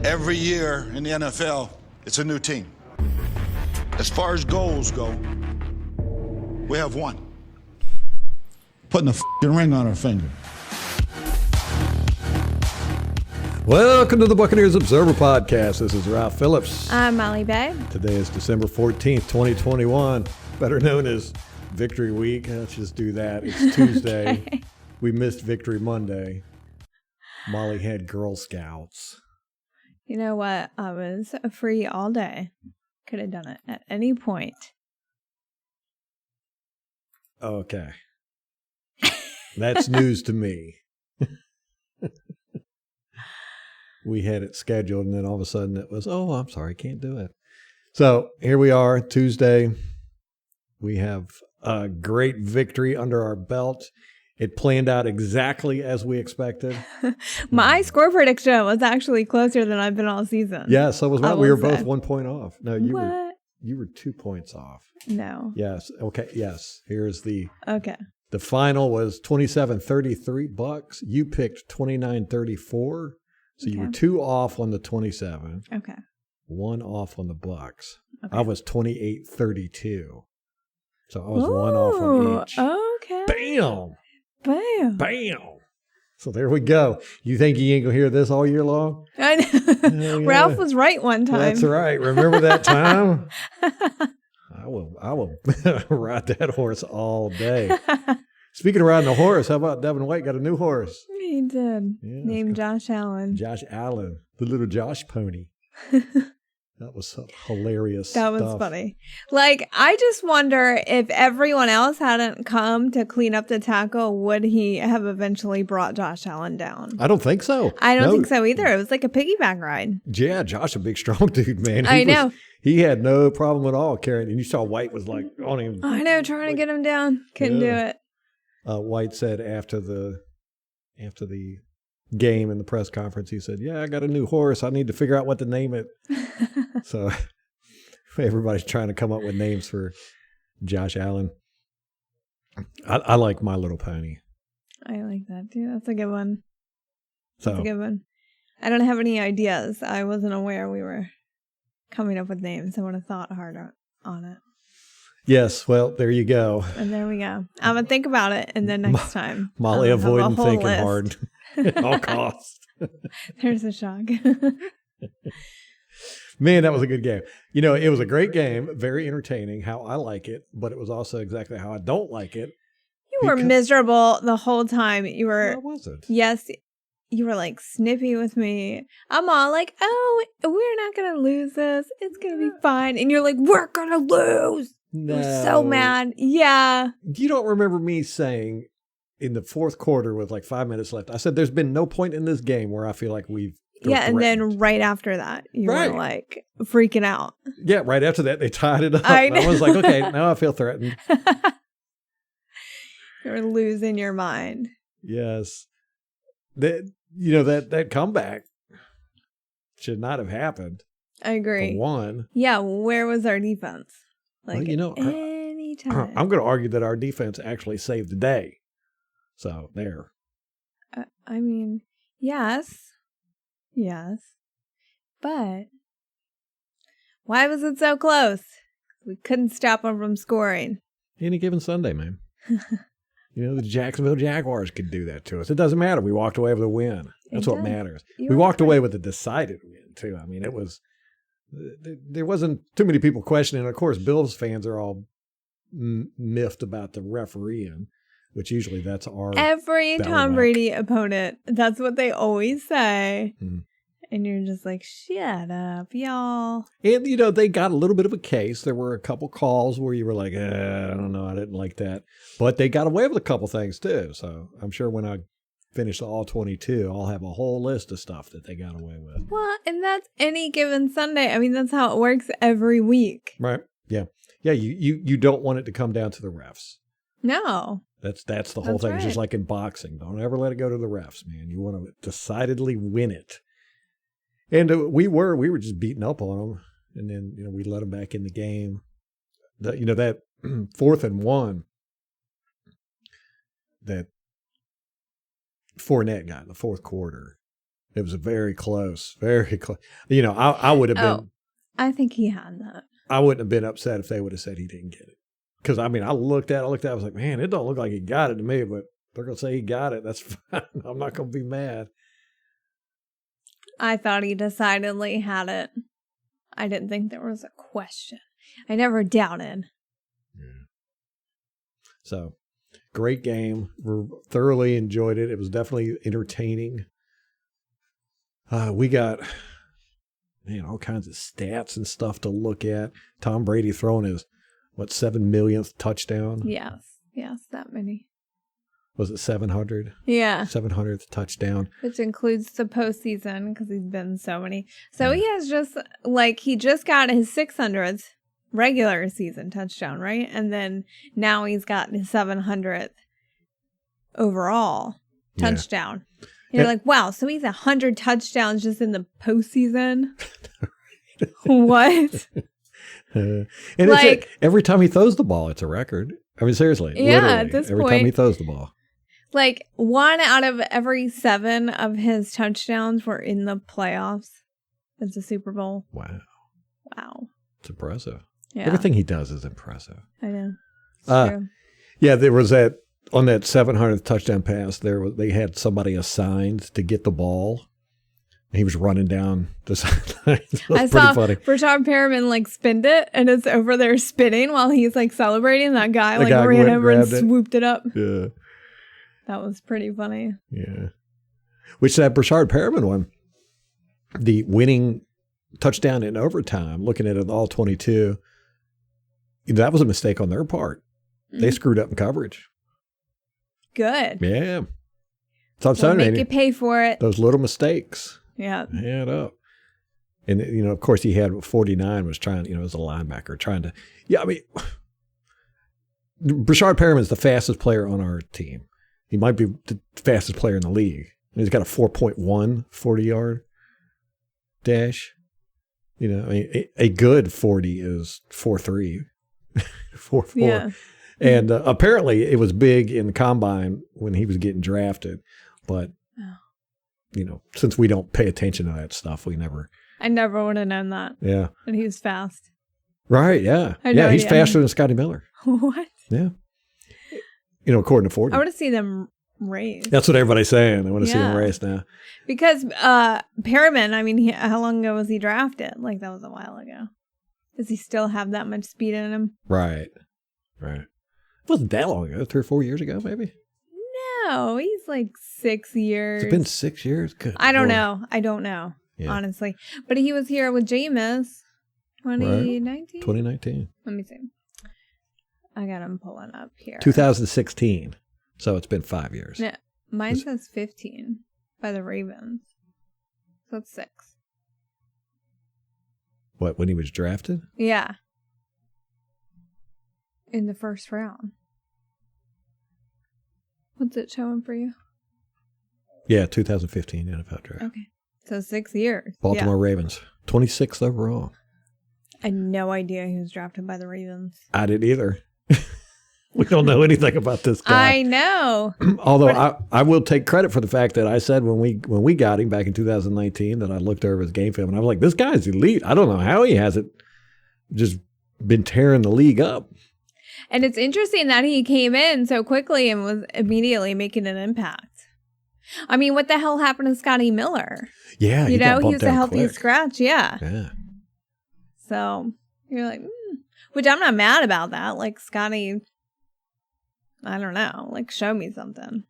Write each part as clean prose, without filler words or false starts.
Every year in the NFL, it's a new team. As far as goals go, we have one. Putting a f***ing ring on our finger. Welcome to the Buccaneers Observer Podcast. This is Ralph Phillips. I'm Molly Bay. Today is December 14th, 2021, better known as Victory Week. Let's just do that. It's Tuesday. Okay. We missed Victory Monday. Molly had Girl Scouts. You know what? I was free all day. Could have done it at any point. Okay. That's news to me. We had it scheduled, and then all of a sudden it was, oh, I'm sorry, can't do it. So here we are, Tuesday. We have a great victory under our belt. It planned out exactly as we expected. My score prediction was actually closer than I've been all season. Yeah, so was mine. We were both 1 point off. No, you What? were 2 points off. No. Yes. Okay. Yes. Here's the Okay. The final was 27-33 Bucs. You picked 29-34. So you were 2 off on the 27. Okay. 1 off on the Bucs. Okay. I was 28-32. So I was 1 off on each. Okay. Bam! Bam. Bam! So there we go. You think you ain't gonna hear this all year long? I know. Oh, yeah. Ralph was right one time. That's right. Remember that time? I will ride that horse all day. Speaking of riding a horse, how about Devin White got a new horse? He did. Yeah, Named Josh Allen. Josh Allen, the little Josh pony. That was some hilarious That was stuff. funny. Like, I just wonder if everyone else hadn't come to clean up the tackle, would he have eventually brought Josh Allen down? I don't think so. I don't think so either. It was like a piggyback ride. Yeah, Josh, a big, strong dude, man. I know. He had no problem at all carrying. And you saw White was like on him. I know, trying to get him down. Couldn't do it. White said after the game in the press conference, he said, "Yeah, I got a new horse. I need to figure out what to name it." So everybody's trying to come up with names for Josh Allen. I like My Little Pony. I like that too. That's a good one. That's So a good one. I don't have any ideas. I wasn't aware we were coming up with names. I would have thought harder on it. yes, well, there you go. And there we go. I'm going to think about it. And then next time. Molly I'll have a avoiding whole thinking list. hard at all costs. There's a shock. Man, that was a good game. You know, it was a great game, very entertaining, how I like it, but it was also exactly how I don't like it. You were miserable the whole time. You were. I wasn't. Yes. You were like snippy with me. I'm all like, oh, we're not going to lose this. It's going to be fine. And you're like, we're going to lose. No. You're so mad. Yeah. You don't remember me saying in the fourth quarter with like 5 minutes left, I said, there's been no point in this game where I feel like we've. Yeah. And then right after that, you were like freaking out. Yeah. Right after that, they tied it up. I know. I was like, okay, now I feel threatened. You're losing your mind. Yes. That comeback should not have happened. I agree. For one. Yeah. Where was our defense? Like, anytime. I'm going to argue that our defense actually saved the day. So there. I mean, yes. But why was it so close? We couldn't stop them from scoring. Any given Sunday, man. The Jacksonville Jaguars could do that to us. It doesn't matter. We walked away with a win. That's what matters. We walked away with a decided win, too. I mean, it was, there wasn't too many people questioning. Of course, Bills fans are all miffed about the refereeing, which usually that's our every Tom Brady opponent. That's what they always say. Mm. And you're just like, shut up, y'all. And, they got a little bit of a case. There were a couple calls where you were like, I don't know, I didn't like that. But they got away with a couple things, too. So I'm sure when I finish all 22, I'll have a whole list of stuff that they got away with. Well, and that's any given Sunday. I mean, that's how it works every week. Right. Yeah. Yeah, you don't want it to come down to the refs. No. That's the whole thing. Right. It's just like in boxing. Don't ever let it go to the refs, man. You want to decidedly win it. And we were just beating up on them, and then we let them back in the game. That 4th and 1 that Fournette got in the fourth quarter. It was very close, very close. You know, I would have been. I think he had that. I wouldn't have been upset if they would have said he didn't get it. Because, I mean, I looked at it, I was like, man, it don't look like he got it to me, but they're going to say he got it. That's fine. I'm not going to be mad. I thought he decidedly had it. I didn't think there was a question. I never doubted. Yeah. So, great game. We thoroughly enjoyed it. It was definitely entertaining. We got, man, all kinds of stats and stuff to look at. Tom Brady throwing his, 7 millionth touchdown? Yes, that many. Was it 700? Yeah. 700th touchdown. Which includes the postseason because he's been so many. So he has he just got his 600th regular season touchdown, right? And then now he's got his 700th overall touchdown. Yeah. You're like, wow, so he's 100 touchdowns just in the postseason? What? And it's every time he throws the ball, it's a record. I mean, seriously. Yeah, at this every point. Every time he throws the ball. 1 out of every 7 of his touchdowns were in the playoffs. It's a Super Bowl. Wow. It's impressive. Yeah. Everything he does is impressive. I know. It's true. Yeah, there was on that 700th touchdown pass, they had somebody assigned to get the ball. He was running down the sideline. I saw funny. Brashard Perriman spinned it, and it's over there spinning while he's celebrating. That guy ran over and swooped it up. Yeah. That was pretty funny. Yeah. Which that Brashard Perriman one, the winning touchdown in overtime, looking at it all 22, that was a mistake on their part. Mm-hmm. They screwed up in coverage. Good. Yeah. So I'm saying, make you pay for it. Those little mistakes. Yeah. Add up. And, of course, he had 49 was trying, as a linebacker, trying to, Brashard Perriman is the fastest player on our team. He might be the fastest player in the league. He's got a 4.1 40-yard dash. A good 40 is 4.3, 4.4. Yeah. And apparently it was big in the combine when he was getting drafted. But, since we don't pay attention to that stuff, I never would have known that. Yeah. And he was fast. Right, yeah. Yeah, he's faster than Scotty Miller. What? Yeah. According to 40. I want to see them race. That's what everybody's saying. I want to see them race now. Because Perriman, how long ago was he drafted? That was a while ago. Does he still have that much speed in him? Right. It wasn't that long ago. 3 or 4 years ago, maybe? No, he's 6 years. It's been 6 years? Good. I don't know, honestly. But he was here with Jameis 2019? 2019. Let me see. I got him pulling up here. 2016. So it's been 5 years. Yeah, mine says 15 by the Ravens. So it's 6. What, when he was drafted? Yeah. In the first round. What's it showing for you? Yeah, 2015 NFL draft. Okay. So 6 years. Baltimore Ravens. 26th overall. I had no idea he was drafted by the Ravens. I didn't either. We don't know anything about this guy. I know. Although I will take credit for the fact that I said when we got him back in 2019 that I looked over his game film and I was like, this guy's elite. I don't know how he hasn't just been tearing the league up. And it's interesting that he came in so quickly and was immediately making an impact. What the hell happened to Scotty Miller? Yeah, he was a healthy scratch. Yeah. So you're like, which I'm not mad about that. Scotty, I don't know. Show me something.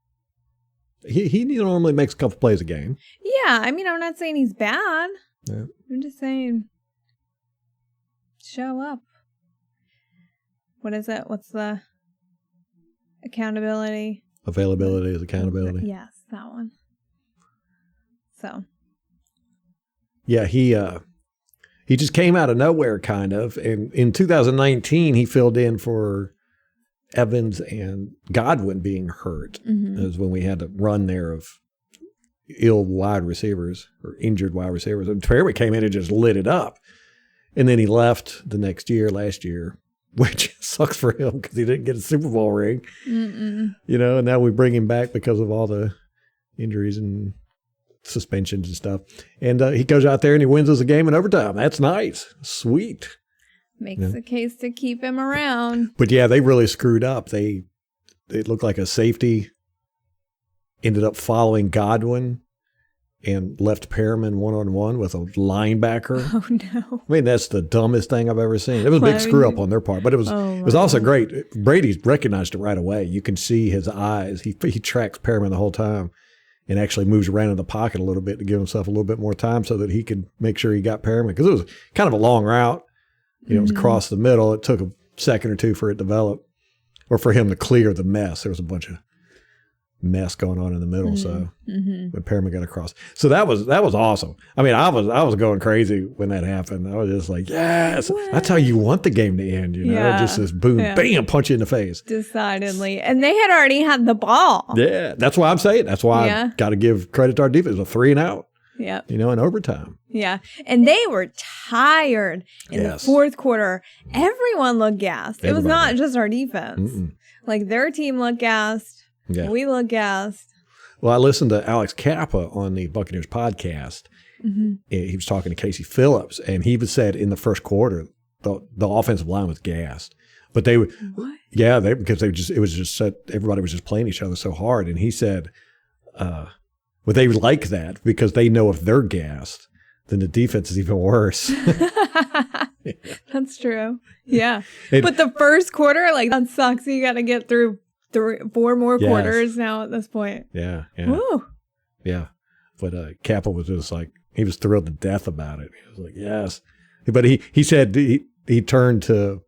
He normally makes a couple plays a game. Yeah, I'm not saying he's bad. Yeah. I'm just saying, show up. What is it? What's the accountability? Availability is accountability. Yes, that one. So. Yeah, he just came out of nowhere, kind of. And in 2019, he filled in for Evans and Godwin being hurt. Mm-hmm. That was when we had a run there of ill wide receivers or injured wide receivers. And Perry came in and just lit it up. And then he left the next year, last year, which sucks for him because he didn't get a Super Bowl ring. Mm-mm. And now we bring him back because of all the injuries and suspensions and stuff. And he goes out there and he wins us a game in overtime. That's nice. Sweet. Makes the case to keep him around. But yeah, they really screwed up. They looked like a safety ended up following Godwin and left Perriman one-on-one with a linebacker. Oh, no. I mean, that's the dumbest thing I've ever seen. It was a big screw up on their part, but it was also great. Brady recognized it right away. You can see his eyes. He tracks Perriman the whole time and actually moves around in the pocket a little bit to give himself a little bit more time so that he could make sure he got Perriman. Because it was kind of a long route. It was across the middle. It took a second or two for it to develop or for him to clear the mess. There was a bunch of mess going on in the middle. So when Perriman got across. So that was awesome. I mean, I was going crazy when that happened. I was just like, yes, that's how you want the game to end, just this boom, bam, punch you in the face. Decidedly. And they had already had the ball. Yeah. That's why I'm saying. That's why I got to give credit to our defense. It was a 3-and-out. Yeah. In overtime. Yeah. And they were tired in the fourth quarter. Everyone looked gassed. It was not just our defense. Like their team looked gassed. Yeah. We looked gassed. Well, I listened to Alex Kappa on the Buccaneers podcast. He was talking to Casey Phillips, and he said in the first quarter, the offensive line was gassed. But they would, because it was just everybody was just playing each other so hard. And he said, well, they like that because they know if they're gassed, then the defense is even worse. That's true. Yeah. But the first quarter, like that sucks. You got to get through 4 more quarters now at this point. Yeah. Woo. Yeah. But Kappa was just like, he was thrilled to death about it. He was like, yes. But he said he turned to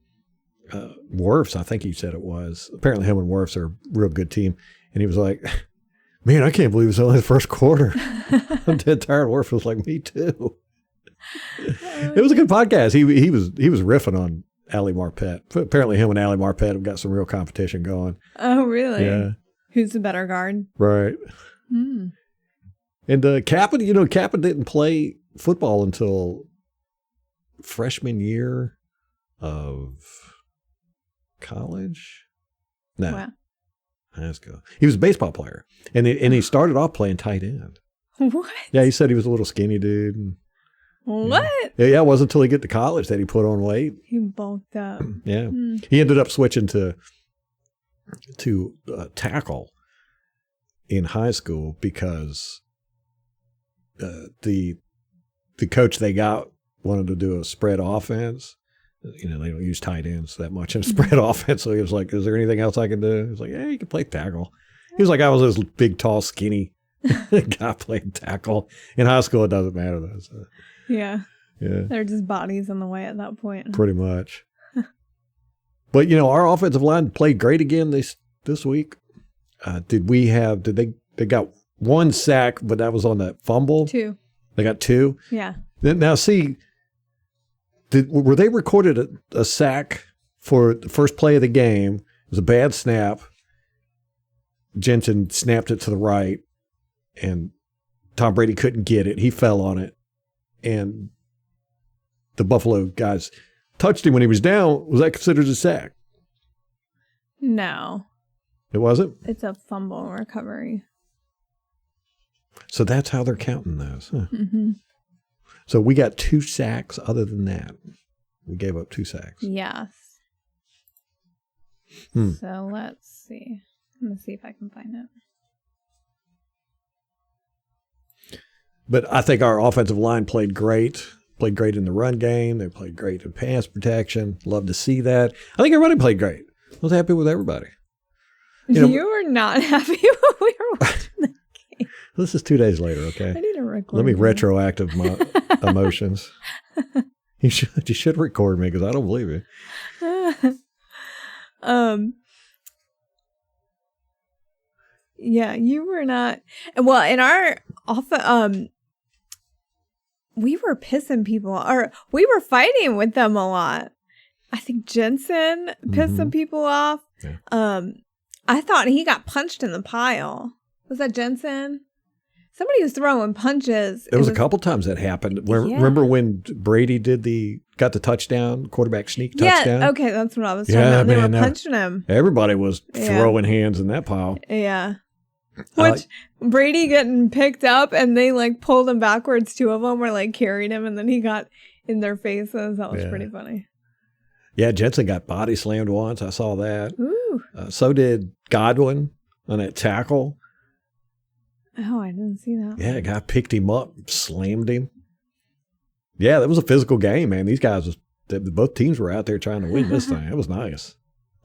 Wirfs, I think he said it was. Apparently him and Wirfs are a real good team. And he was like, man, I can't believe it's only the first quarter. I'm dead tired. Wirfs was like, me too. It was a good podcast. He was riffing on Ali Marpet. Apparently him and Ali Marpet have got some real competition going. Oh, really? Yeah. Who's the better guard? Right. And Kappa didn't play football until freshman year of college. No. Wow. High school. He was a baseball player. And he started off playing tight end. What? Yeah, he said he was a little skinny dude. What? Yeah, it wasn't until he got to college that he put on weight. He bulked up. Yeah. He ended up switching to tackle in high school because the coach they got wanted to do a spread offense. They don't use tight ends that much in a spread offense. So he was like, is there anything else I can do? He was like, yeah, you can play tackle. He was like, I was this big, tall, skinny guy playing tackle. In high school, it doesn't matter though. So. Yeah. They're just bodies in the way at that point. Pretty much. But, our offensive line played great again this week. They got 1 sack, but that was on that fumble? 2. They got 2? Yeah. Now, see, were they recorded a sack for the first play of the game? It was a bad snap. Jensen snapped it to the right, and Tom Brady couldn't get it. He fell on it. And the Buffalo guys touched him when he was down. Was that considered a sack? No. It wasn't? It's a fumble recovery. So that's how they're counting those. Huh? So we got 2 sacks other than that. We gave up 2 sacks. Yes. So let's see. I'm going to see if I can find it. But I think our offensive line played great in the run game. They played great in pass protection. Love to see that. I think everybody played great. I was happy with everybody. You were not happy when we were watching the game. This is 2 days later, okay? I need to record. Let me retroactive my emotions. You should record me because I don't believe it. Yeah, you were not. Well, in our we were pissing people, or we were fighting with them a lot. I think Jensen pissed some people off. Yeah. I thought he got punched in the pile. Was that Jensen? Somebody was throwing punches. There was a couple times that happened. Remember when Brady got the touchdown, quarterback sneak touchdown? Yeah, okay, that's what I was talking about. They were punching him. Everybody was throwing hands in that pile. Yeah. Which Brady getting picked up and they like pulled him backwards. Two of them were like carried him and then he got in their faces. That was pretty funny. Yeah, Jensen got body slammed once. I saw that. Ooh. So did Godwin on that tackle. Oh, I didn't see that. Yeah, a guy picked him up, slammed him. Yeah, that was a physical game, man. These guys, both teams were out there trying to win this thing. It was nice.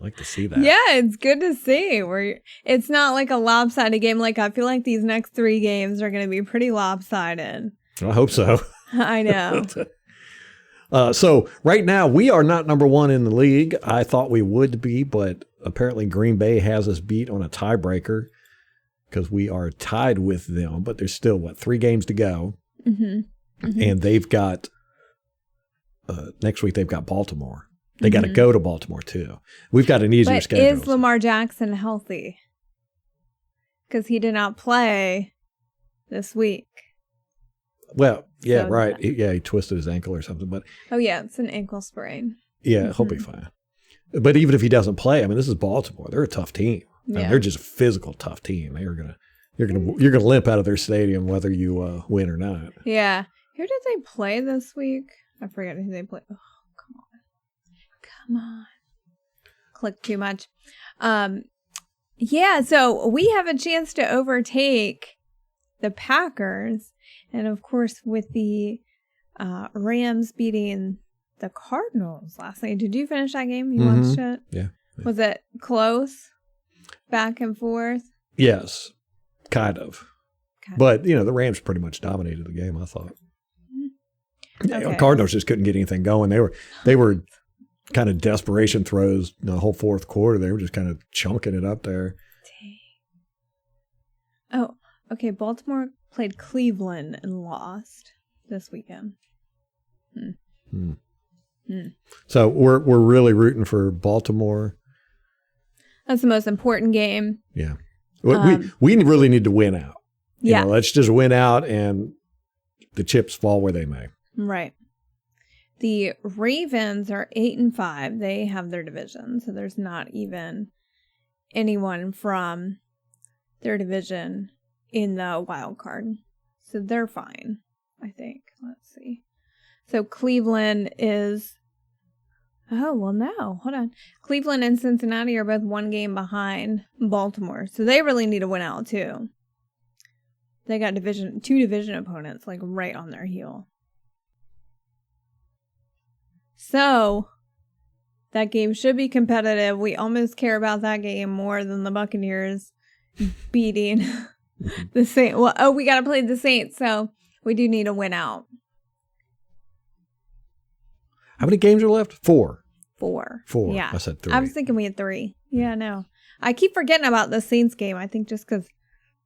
I like to see that. Yeah, it's good to see. It's not like a lopsided game. Like, I feel like these next 3 games are going to be pretty lopsided. I hope so. I know. So right now, we are not number 1 in the league. I thought we would be, but apparently Green Bay has us beat on a tiebreaker because we are tied with them. But there's still, 3 games to go. Mm-hmm. Mm-hmm. And they've got, next week, they've got Baltimore. They got to go to Baltimore, too. We've got an easier schedule. Is Lamar Jackson healthy? Because he did not play this week. Well, yeah, so right. He twisted his ankle or something. But it's an ankle sprain. Yeah, he'll be fine. But even if he doesn't play, I mean, this is Baltimore. They're a tough team. I mean, they're just a physical, tough team. You're gonna limp out of their stadium whether you win or not. Yeah. Who did they play this week? I forget who they played. Oh, come on. Click too much. So we have a chance to overtake the Packers. And of course, with the Rams beating the Cardinals last night. Did you finish that game? You watched it? Yeah. Was it close? Back and forth? Yes, kind of. But, the Rams pretty much dominated the game, I thought. Okay. Cardinals just couldn't get anything going. They were kind of desperation throws the whole fourth quarter. They were just kind of chunking it up there. Dang. Oh, okay. Baltimore played Cleveland and lost this weekend. So we're really rooting for Baltimore. That's the most important game. Yeah. We really need to win out. Let's just win out and the chips fall where they may. Right. The Ravens are 8-5. They have their division. So there's not even anyone from their division in the wild card. So they're fine, I think. Let's see. So Cleveland is... Oh, well, no. Hold on. Cleveland and Cincinnati are both 1 game behind Baltimore. So they really need to win out, too. They got 2 division opponents, like, right on their heel. So, that game should be competitive. We almost care about that game more than the Buccaneers beating the Saints. Well, we got to play the Saints, so we do need to win out. How many games are left? 4. 4. Yeah. I said 3. I was thinking we had 3. Yeah, no. I keep forgetting about the Saints game. I think just because.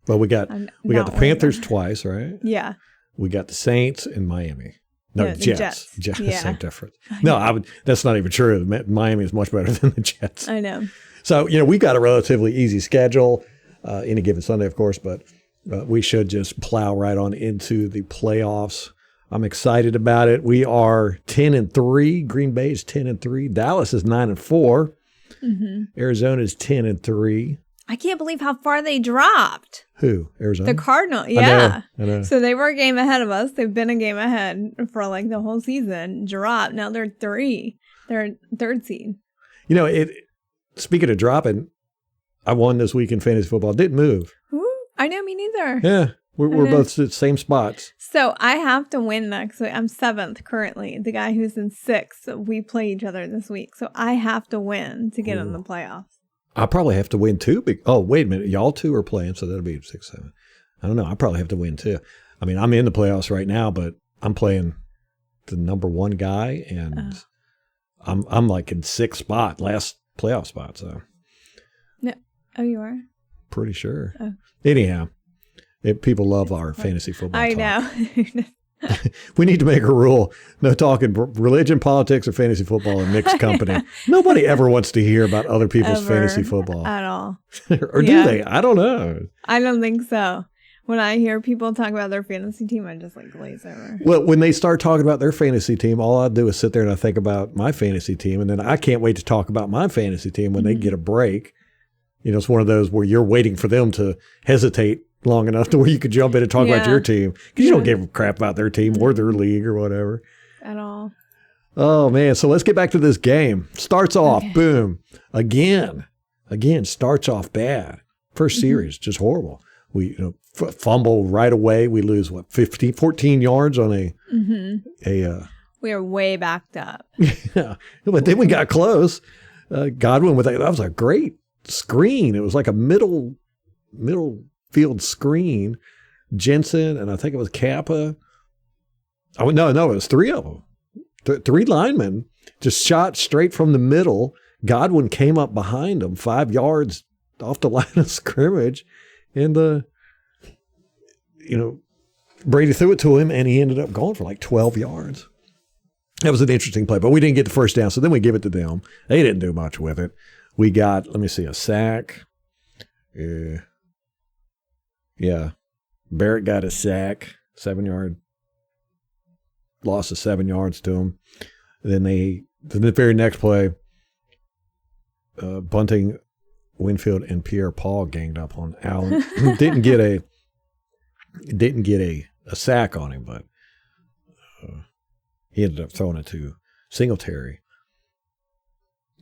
Well, we got the Panthers twice, right? Yeah. We got the Saints in Miami. No, Jets. Jets, yeah. Same difference. No, that's not even true. Miami is much better than the Jets. I know. So, we've got a relatively easy schedule any given Sunday, of course, but we should just plow right on into the playoffs. I'm excited about it. We are 10-3. Green Bay is 10-3. Dallas is 9-4. Arizona is 10-3. I can't believe how far they dropped. Who? Arizona? The Cardinals. Yeah. I know. So they were a game ahead of us. They've been a game ahead for like the whole season. Dropped. Now they're 3. They're 3rd seed. Speaking of dropping, I won this week in fantasy football. Didn't move. Ooh, I know, me neither. Yeah. We're both at the same spots. So I have to win next week. I'm 7th currently. The guy who's in 6th, we play each other this week. So I have to win to get in the playoffs. I probably have to win too. Oh, wait a minute. Y'all 2 are playing, so that'll be 6, 7. I don't know. I probably have to win too. I mean, I'm in the playoffs right now, but I'm playing the number 1 guy, and I'm like in 6th spot, last playoff spot. So. No. Oh, you are? Pretty sure. Oh. Anyhow, people love our fantasy football I talk. know. We need to make a rule. No talking religion, politics, or fantasy football in mixed company. Nobody ever wants to hear about other people's fantasy football. At all. Or do they? I don't know. I don't think so. When I hear people talk about their fantasy team, I just like glaze over. Well, when they start talking about their fantasy team, all I do is sit there and I think about my fantasy team. And then I can't wait to talk about my fantasy team when they get a break. it's one of those where you're waiting for them to hesitate long enough to where you could jump in and talk about your team because you don't give a crap about their team or their league or whatever. At all. Oh, man. So let's get back to this game. Starts off, boom. Again, starts off bad. First series, just horrible. We fumble right away. We lose, 14 yards on a we are way backed up. Yeah. But then we got close. Godwin that was a great screen. It was like a middle field screen. Jensen, and I think it was Kappa. Oh, no, it was three of them. Three linemen just shot straight from the middle. Godwin came up behind them 5 yards off the line of scrimmage. And, Brady threw it to him, and he ended up going for like 12 yards. That was an interesting play, but we didn't get the first down, so then we give it to them. They didn't do much with it. We got, a sack. Yeah. Barrett got a sack, 7-yard. Loss of 7 yards to him. Then the very next play, Bunting, Winfield, and Pierre-Paul ganged up on Allen. didn't get a sack on him, but he ended up throwing it to Singletary,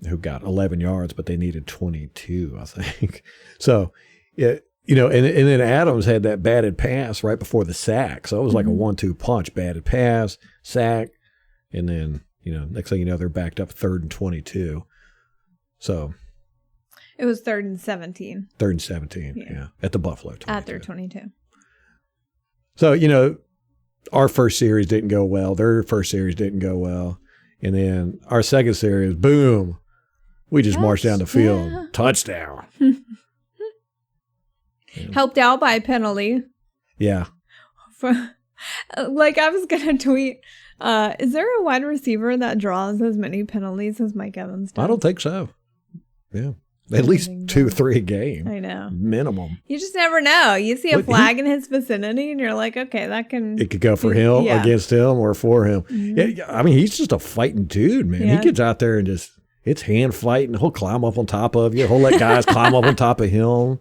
who got 11 yards, but they needed 22, I think. So, and then Adams had that batted pass right before the sack. So it was like a 1-2 punch, batted pass, sack, and then, next thing you know, they're backed up 3rd and 22. So it was 3rd and 17. 3rd and 17, yeah. At the Buffalo 22. At their 22. So, our first series didn't go well. Their first series didn't go well. And then our second series, boom, we just marched down the field. Touchdown. Helped out by a penalty. Yeah. I was going to tweet, is there a wide receiver that draws as many penalties as Mike Evans does? I don't think so. Yeah. At least 2 or 3 a game. I know. Minimum. You just never know. You see a flag in his vicinity and you're like, okay, it could go for him, against him, or for him. Mm-hmm. Yeah, he's just a fighting dude, man. Yeah. He gets out there and it's hand fighting. He'll climb up on top of you. He'll let guys climb up on top of him.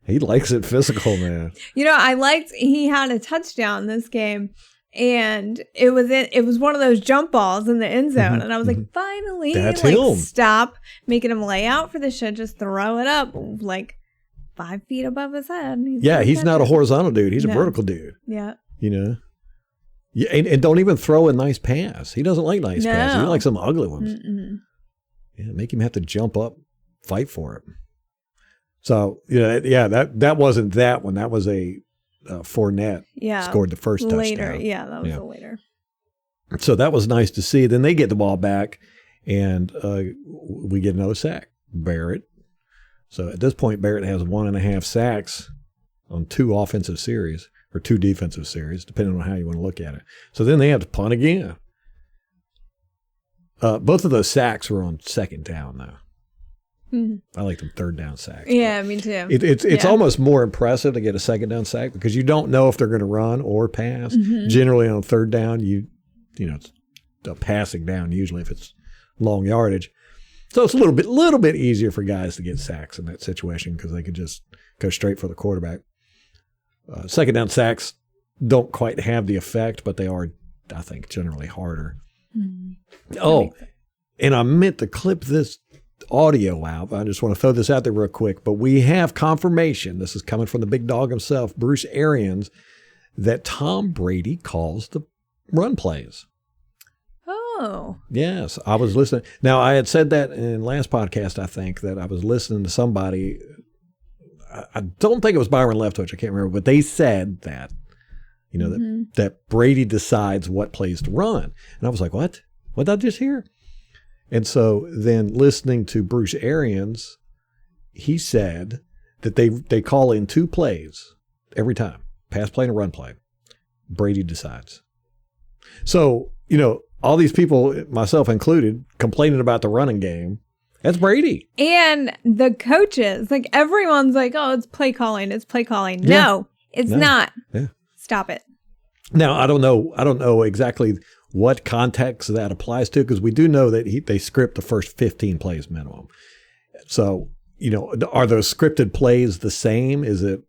He likes it physical, man. He had a touchdown this game, and it was one of those jump balls in the end zone, and I was like, finally, that's him. Stop making him lay out for this shit, just throw it up 5 feet above his head. He's not a horizontal dude. He's a vertical dude. Yeah. Yeah, and don't even throw a nice pass. He doesn't like nice passes. He likes some ugly ones. Mm-mm. Yeah, make him have to jump up, fight for it. So, that wasn't that one. That was a Fournette scored the first touchdown. Later. Yeah, that was later. So that was nice to see. Then they get the ball back, and we get another sack. Barrett. So at this point, Barrett has 1.5 sacks on 2 offensive series, or 2 defensive series, depending on how you want to look at it. So then they have to punt again. Both of those sacks were on 2nd down, though. I like them 3rd down sacks. Yeah, me too. It's almost more impressive to get a 2nd down sack because you don't know if they're going to run or pass. Generally on 3rd down, it's a passing down usually if it's long yardage. So it's a little bit easier for guys to get sacks in that situation because they could just go straight for the quarterback. 2nd down sacks don't quite have the effect, but they are, I think, generally harder. Oh, and I meant to clip this audio out. I just want to throw this out there real quick, but we have confirmation. This is coming from the big dog himself, Bruce Arians, that Tom Brady calls the run plays. Oh. Yes, I was listening. Now, I had said that in last podcast, I think, that I was listening to somebody. I don't think it was Byron Leftwich. I can't remember, but they said that, that Brady decides what plays to run. And I was like, what? What did I just hear? And so then listening to Bruce Arians, he said that they call in 2 plays every time, pass play and a run play. Brady decides. So, all these people, myself included, complaining about the running game, that's Brady. And the coaches, everyone's like, oh, it's play calling. It's play calling. Yeah. No, it's not. Yeah. Stop it. Now, I don't know exactly what context that applies to because we do know that they script the first 15 plays minimum. So, are those scripted plays the same? Is it,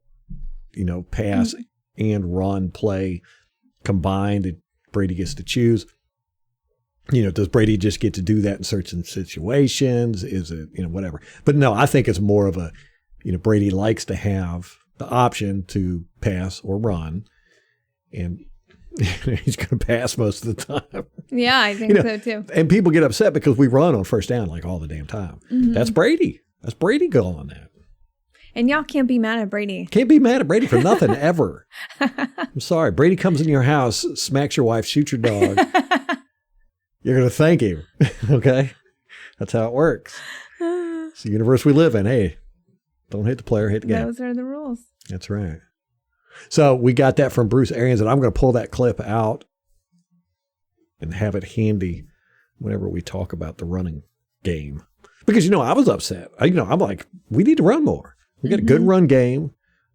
pass and run play combined that Brady gets to choose? Does Brady just get to do that in certain situations? Is it, whatever? But no, I think it's more of a, Brady likes to have the option to pass or run, and he's going to pass most of the time. Yeah, I think so too. And people get upset because we run on first down like all the damn time. Mm-hmm. That's Brady. That's Brady calling that. And y'all can't be mad at Brady. Can't be mad at Brady for nothing ever. I'm sorry. Brady comes in your house, smacks your wife, shoots your dog. You're going to thank him. Okay? That's how it works. It's the universe we live in. Hey, don't hit the player, hit the game. Those are the rules. That's right. So we got that from Bruce Arians, and I'm going to pull that clip out and have it handy whenever we talk about the running game. Because, I was upset. I'm like, we need to run more. We got a good run game.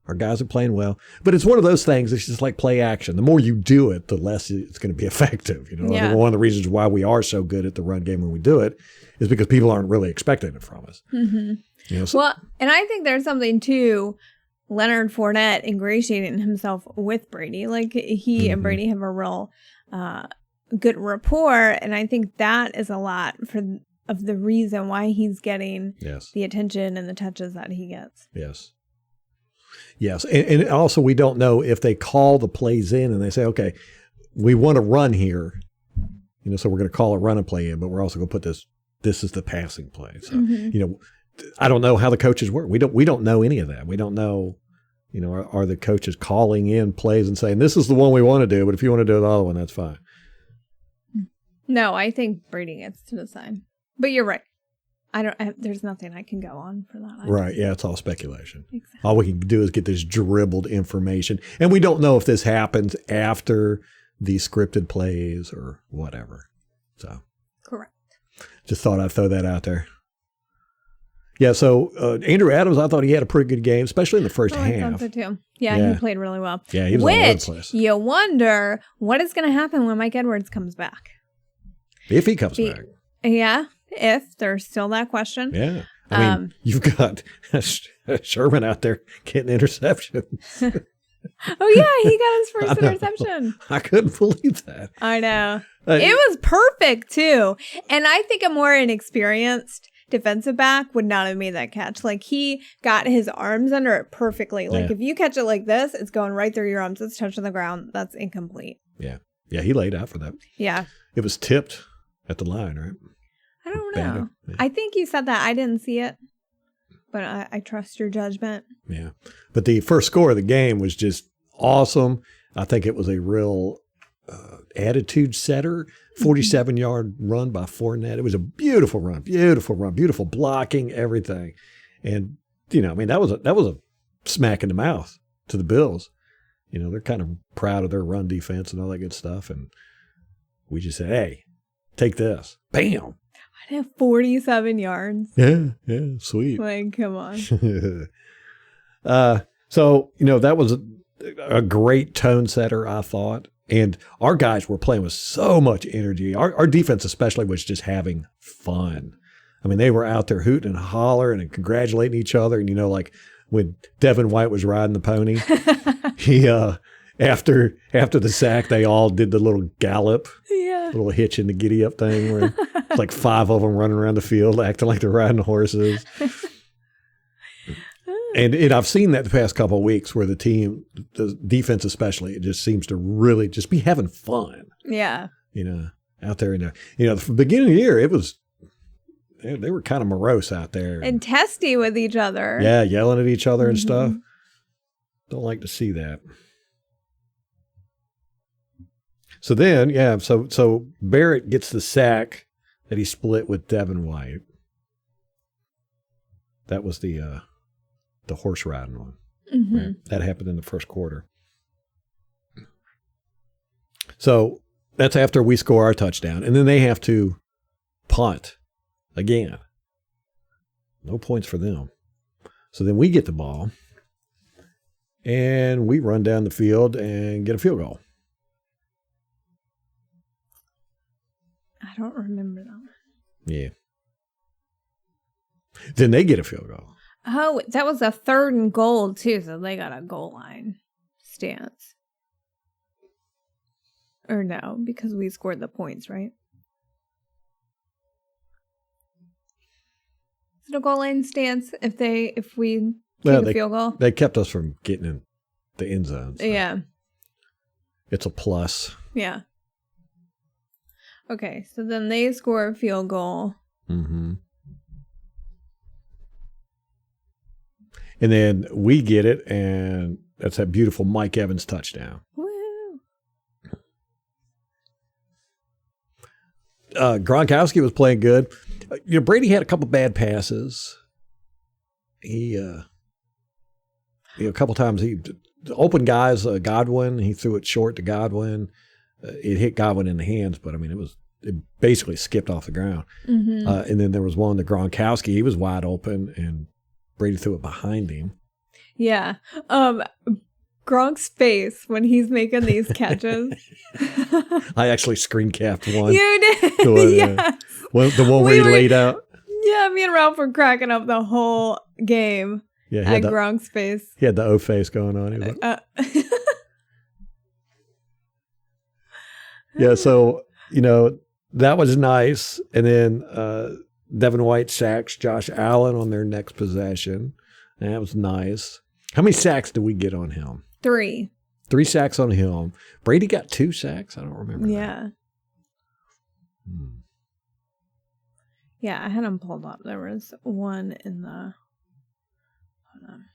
Our guys are playing well. But it's one of those things, it's just like play action. The more you do it, the less it's going to be effective. Yeah. One of the reasons why we are so good at the run game when we do it is because people aren't really expecting it from us. Mm-hmm. Well, and I think there's something too, Leonard Fournette ingratiating himself with Brady. Like he and Brady have a real good rapport. And I think that is a lot of the reason why he's getting the attention and the touches that he gets. Yes. And also we don't know if they call the plays in and they say, okay, we want to run here, so we're going to call a run and play in, but we're also going to put this is the passing play. So, I don't know how the coaches work. We don't know any of that. We don't know, are the coaches calling in plays and saying, this is the one we want to do, but if you want to do the other one, that's fine. No, I think Brady gets to decide. But you're right. There's nothing I can go on for that. Right. Yeah. It's all speculation. Exactly. All we can do is get this dribbled information. And we don't know if this happens after the scripted plays or whatever. So. Correct. Just thought I'd throw that out there. Yeah. So Andrew Adams, I thought he had a pretty good game, especially in the first half. I thought so too. Yeah, he played really well. Yeah. He was all over the place. You wonder what is going to happen when Mike Edwards comes back. If he comes back. Yeah. If there's still that question. Yeah. I mean, you've got Sherman out there getting interceptions. Oh, yeah. He got his first interception. I couldn't believe that. I know. It was perfect, too. And I think a more inexperienced defensive back would not have made that catch. Like, he got his arms under it perfectly. Like, if you catch it like this, it's going right through your arms. It's touching the ground. That's incomplete. Yeah. Yeah, he laid out for that. Yeah. It was tipped at the line, right? I don't know. Yeah. I think you said that. I didn't see it, but I trust your judgment. Yeah. But the first score of the game was just awesome. I think it was a real attitude setter, 47-yard run by Fournette. It was a beautiful run, beautiful blocking, everything. And, that was a smack in the mouth to the Bills. They're kind of proud of their run defense and all that good stuff. And we just said, hey, take this. Bam. I have 47 yards. Yeah, sweet. Like, come on. So, that was a great tone setter, I thought. And our guys were playing with so much energy. Our defense especially was just having fun. I mean, they were out there hooting and hollering and congratulating each other. And, like when Devin White was riding the pony, he after the sack, they all did the little gallop, little hitch in the giddy up thing where it's like 5 of them running around the field acting like they're riding horses. And I've seen that the past couple of weeks where the defense especially, it just seems to really just be having fun. Yeah. Out there from the beginning of the year, they were kind of morose out there. And testy with each other. Yeah, yelling at each other and stuff. Don't like to see that. So then, so Barrett gets the sack that he split with Devin White. That was the horse riding one. Right? That happened in the first quarter. So that's after we score our touchdown. And then they have to punt again. No points for them. So then we get the ball and we run down the field and get a field goal. I don't remember that. Yeah. Then they get a field goal. Oh, that was a 3rd and goal, too, so they got a goal line stance. Or no, because we scored the points, right? Is it a goal line stance if we kick a field goal? They kept us from getting in the end zone. So Yeah. it's a plus. Yeah. Okay, so then they score a field goal. Mm-hmm. And then we get it, and that's that beautiful Mike Evans touchdown. Woo! Gronkowski was playing good. Brady had a couple bad passes. He, a couple times he opened guys. Godwin, he threw it short to Godwin. It hit Godwin in the hands, but I mean, it basically skipped off the ground. Mm-hmm. And then there was one to Gronkowski. He was wide open, and Brady threw it behind him. Yeah. Gronk's face when he's making these catches. I actually screen capped one. You did. The one, Yes. the one where he laid out. Yeah, me and Ralph were cracking up the whole game at Gronk's face. He had the O face going on. He was like, yeah, so, that was nice. And then Devin White sacks Josh Allen on their next possession. That was nice. How many sacks did we get on him? 3. 3 sacks on him. Brady got 2 sacks? I don't remember. Yeah. Yeah, I had him pulled up. There was one in the... Hold on.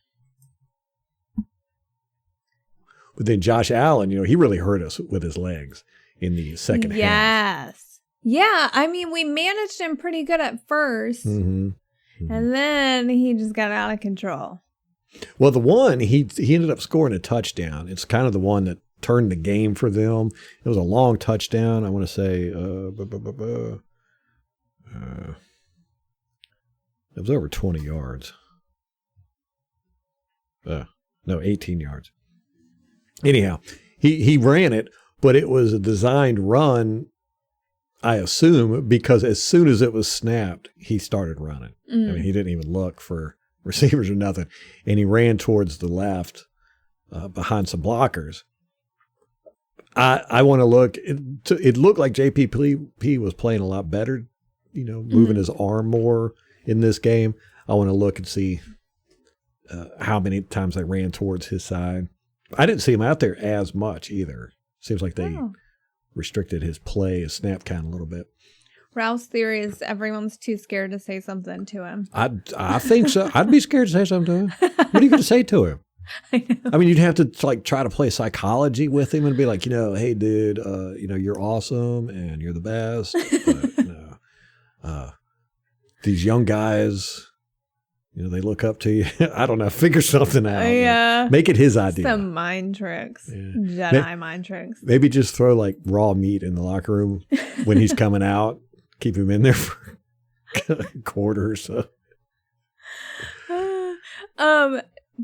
But then Josh Allen, he really hurt us with his legs in the second half. Yes. Yeah, I mean, we managed him pretty good at first. Mm-hmm. Mm-hmm. And then he just got out of control. Well, the one, he ended up scoring a touchdown. It's kind of the one that turned the game for them. It was a long touchdown. I want to say it was over 20 yards. No, 18 yards. Anyhow, he ran it, but it was a designed run, I assume, because as soon as it was snapped, he started running. I mean, he didn't even look for receivers or nothing. And he ran towards the left behind some blockers. I want to look. It looked like JPP was playing a lot better, moving his arm more in this game. I want to look and see how many times they ran towards his side. I didn't see him out there as much either. Seems like they restricted his play, his snap count a little bit. Ralph's theory is everyone's too scared to say something to him. I think so. I'd be scared to say something to him. What are you going to say to him? I mean, you'd have to try to play psychology with him and be like, hey, dude, you're awesome and you're the best. But, these young guys, they look up to you. I don't know. Figure something out. Yeah. Make it his idea. Some mind tricks. Yeah. Jedi mind tricks. Maybe just throw raw meat in the locker room when he's coming out. Keep him in there for a quarter or so.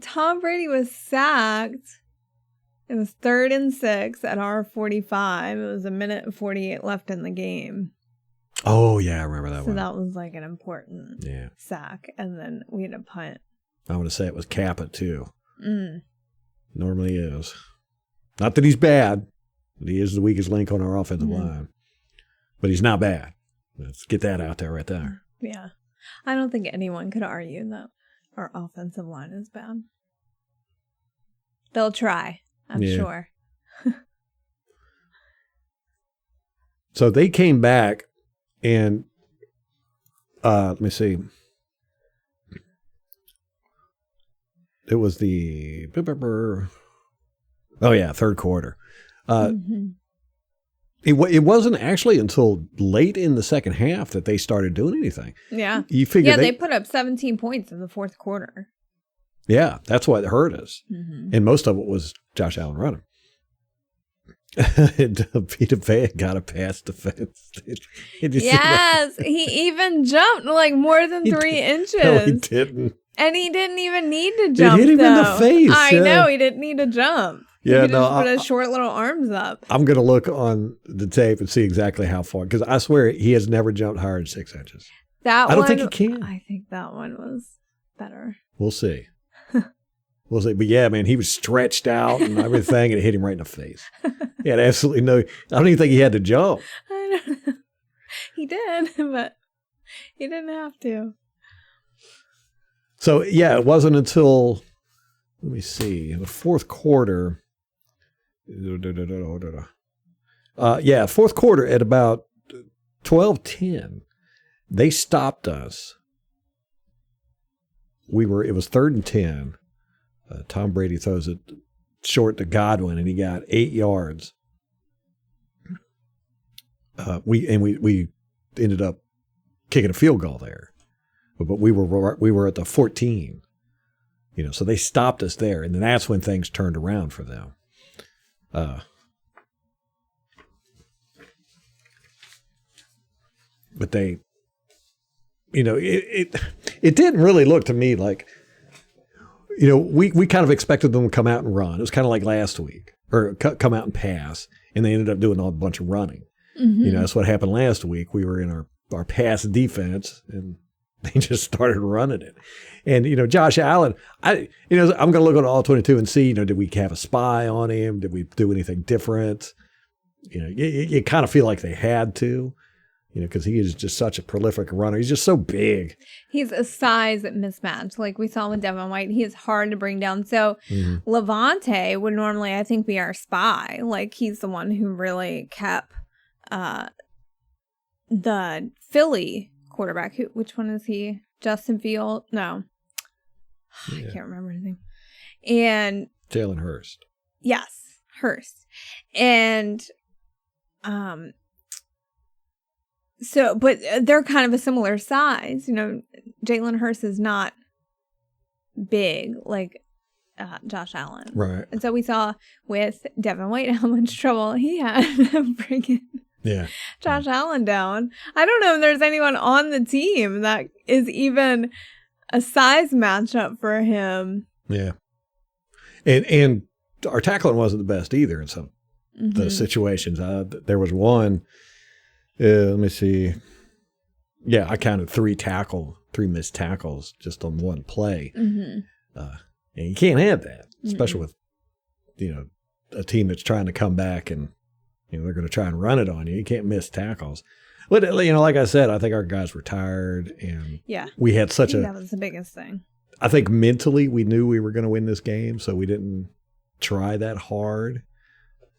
Tom Brady was sacked. It was 3rd and 6 at our 45. It was 1:48 left in the game. Oh, yeah, I remember that one. So that was like an important sack. And then we had a punt. I want to say it was Kappa, too. Normally is. Not that he's bad, but he is the weakest link on our offensive line. But he's not bad. Let's get that out there right there. Yeah. I don't think anyone could argue that our offensive line is bad. They'll try, I'm sure. So they came back and let me see. It was the third quarter. It wasn't actually until late in the second half that they started doing anything. Yeah. You figure they put up 17 points in the fourth quarter. Yeah, that's what hurt us. And most of it was Josh Allen running. Peter Vea got a pass defense. Yes, he even jumped like more than 3 inches. No, he didn't. And he didn't even need to jump. It hit him in the face. I know, he didn't need to jump. Yeah, he just put his short little arms up. I'm going to look on the tape and see exactly how far, because I swear he has never jumped higher than 6 inches. I don't think he can. I think that one was better. We'll see. We'll see. But yeah, man, he was stretched out and everything, and it hit him right in the face. He had absolutely no, I don't even think he had to jump. I don't know. He did, but he didn't have to. So yeah, it wasn't until, let me see, in the fourth quarter. Fourth quarter at about 12:10, they stopped us. It was 3rd and 10. Tom Brady throws it short to Godwin, and he got 8 yards. We ended up kicking a field goal there, but we were at the 14. So they stopped us there, and then that's when things turned around for them. But they, it didn't really look to me like, we kind of expected them to come out and run. It was kind of like last week, or come out and pass, and they ended up doing a bunch of running. Mm-hmm. That's what happened last week. We were in our pass defense, and they just started running it. And, Josh Allen, I'm going to look at all 22 and see, did we have a spy on him? Did we do anything different? You kind of feel like they had to. Because he is just such a prolific runner. He's just so big. He's a size mismatch. Like we saw with Devin White, he is hard to bring down. So Levante would normally, I think, be our spy. Like he's the one who really kept the Philly quarterback. Which one is he? Justin Field? No. I can't remember his name. And Jalen Hurst. Yes, Hurst. And so, but they're kind of a similar size. Jalen Hurst is not big like Josh Allen. Right. And so we saw with Devin White how much trouble he had bringing Josh Allen down. I don't know if there's anyone on the team that is even a size matchup for him. Yeah. And our tackling wasn't the best either in some the situations. There was one. Let me see. Yeah, I counted 3 missed tackles just on one play. Mm-hmm. And you can't have that, especially with, a team that's trying to come back and, they're going to try and run it on you. You can't miss tackles. But, like I said, I think our guys were tired, and we had that was the biggest thing. I think mentally we knew we were going to win this game, so we didn't try that hard.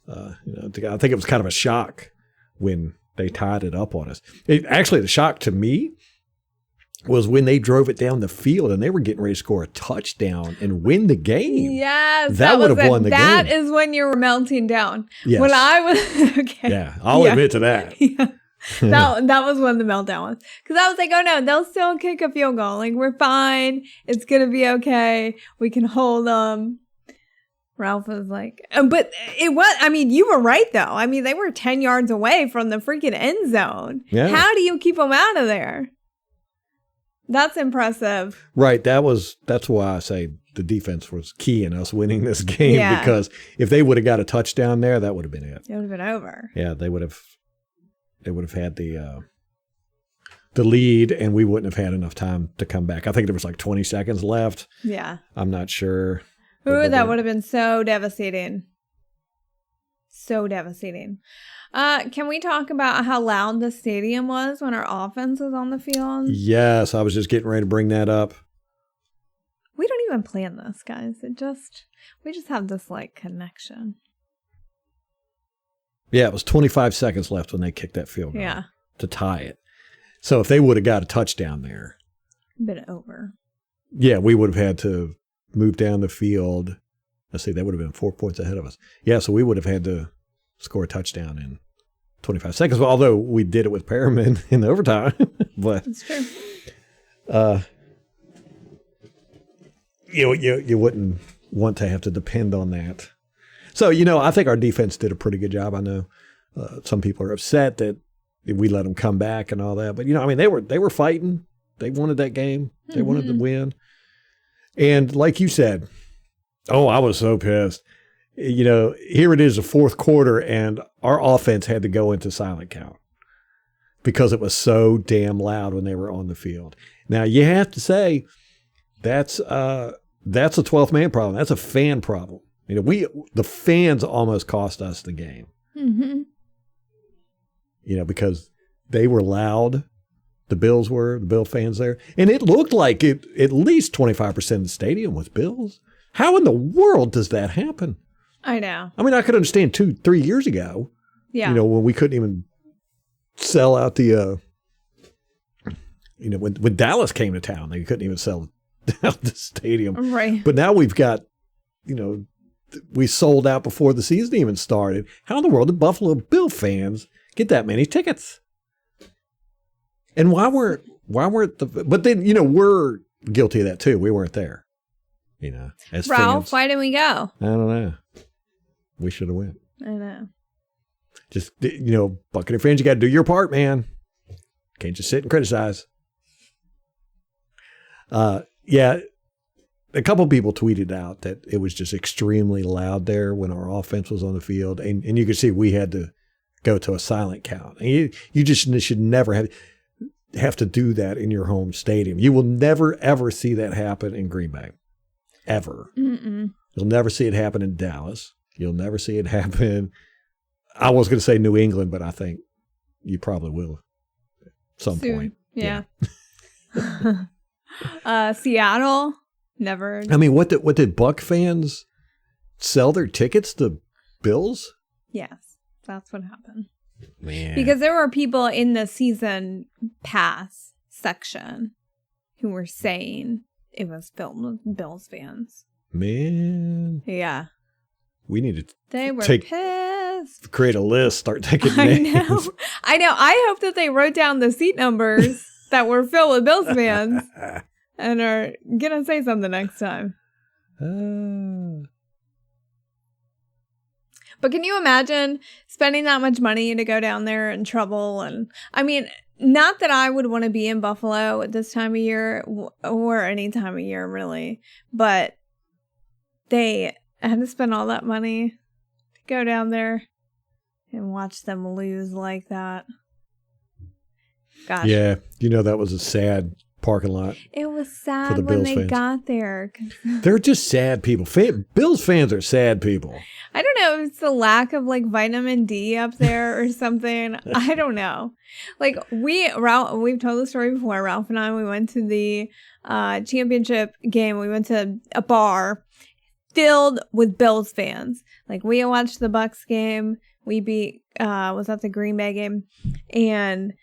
I think it was kind of a shock when they tied it up on us. Actually, the shock to me was when they drove it down the field and they were getting ready to score a touchdown and win the game. Yes. That would have won the game. That is when you were melting down. Yes. When I was, okay. Yeah, I'll admit to that. Yeah. That was when the meltdown was. Because I was like, oh no, they'll still kick a field goal. Like, we're fine. It's going to be okay. We can hold them. Ralph was like, but it was, you were right though. They were 10 yards away from the freaking end zone. Yeah. How do you keep them out of there? That's impressive. Right. That's why I say the defense was key in us winning this game, because if they would have got a touchdown there, that would have been it. It would have been over. Yeah. They would have had the lead, and we wouldn't have had enough time to come back. I think there was like 20 seconds left. Yeah. I'm not sure. Ooh, that would have been so devastating. So devastating. Can we talk about how loud the stadium was when our offense was on the field? Yes, I was just getting ready to bring that up. We don't even plan this, guys. We just have this connection. Yeah, it was 25 seconds left when they kicked that field goal to tie it. So if they would have got a touchdown there, been over. Yeah, we would have had to move down the field. Let's see, that would have been 4 points ahead of us. Yeah, so we would have had to score a touchdown in 25 seconds. Well, although we did it with Perriman in overtime, but that's true. You wouldn't want to have to depend on that. So I think our defense did a pretty good job. I know some people are upset that we let them come back and all that, but they were fighting. They wanted that game. They wanted to win. And like you said, I was so pissed. Here it is, the fourth quarter, and our offense had to go into silent count because it was so damn loud when they were on the field. Now, you have to say, That's a 12th man problem. That's a fan problem. The fans almost cost us the game. Mm-hmm. Because they were loud. The Bill fans there. And it looked like at least 25% of the stadium was Bills. How in the world does that happen? I know. I mean, I could understand 2-3 years ago. Yeah. When we couldn't even sell out the, when Dallas came to town, they couldn't even sell out the stadium. Right. But now we've got, we sold out before the season even started. How in the world did Buffalo Bill fans get that many tickets? And why weren't but then, we're guilty of that too. We weren't there, as Ralph, fans. why didn't we go? I don't know. We should have went. I know. Just, Buccaneers fans, you got to do your part, man. Can't just sit and criticize. Yeah, a couple people tweeted out that it was just extremely loud there when our offense was on the field. And you could see we had to go to a silent count. And you just should never have to do that in your home stadium. You will never, ever see that happen in Green Bay. Ever. Mm-mm. You'll never see it happen in Dallas. You'll never see it happen. I was going to say New England, but I think you probably will at some Soon. point. Yeah. Seattle, never. I mean, what did Buck fans sell their tickets to Bills? Yes, that's what happened. Man. Because there were people in the season pass section who were saying it was filled with Bills fans. Man. Yeah. We need to They were pissed. Create a list, start taking I names. know. I hope that they wrote down the seat numbers that were filled with Bills fans and are going to say something next time. But can you imagine spending that much money to go down there in trouble? And I mean, not that I would want to be in Buffalo at this time of year or any time of year, really. But they had to spend all that money to go down there and watch them lose like that. Gosh. Yeah, that was a sad parking lot. It was the sad when Bills they fans. got there. They're just sad people. Bills fans are sad people. I don't know if it's the lack of like vitamin D up there or something. I don't know. Like we've told the story before. Ralph and I, we went to the championship game. We went to a bar filled with Bills fans. Like we watched the Bucs game. We beat was at the Green Bay game, and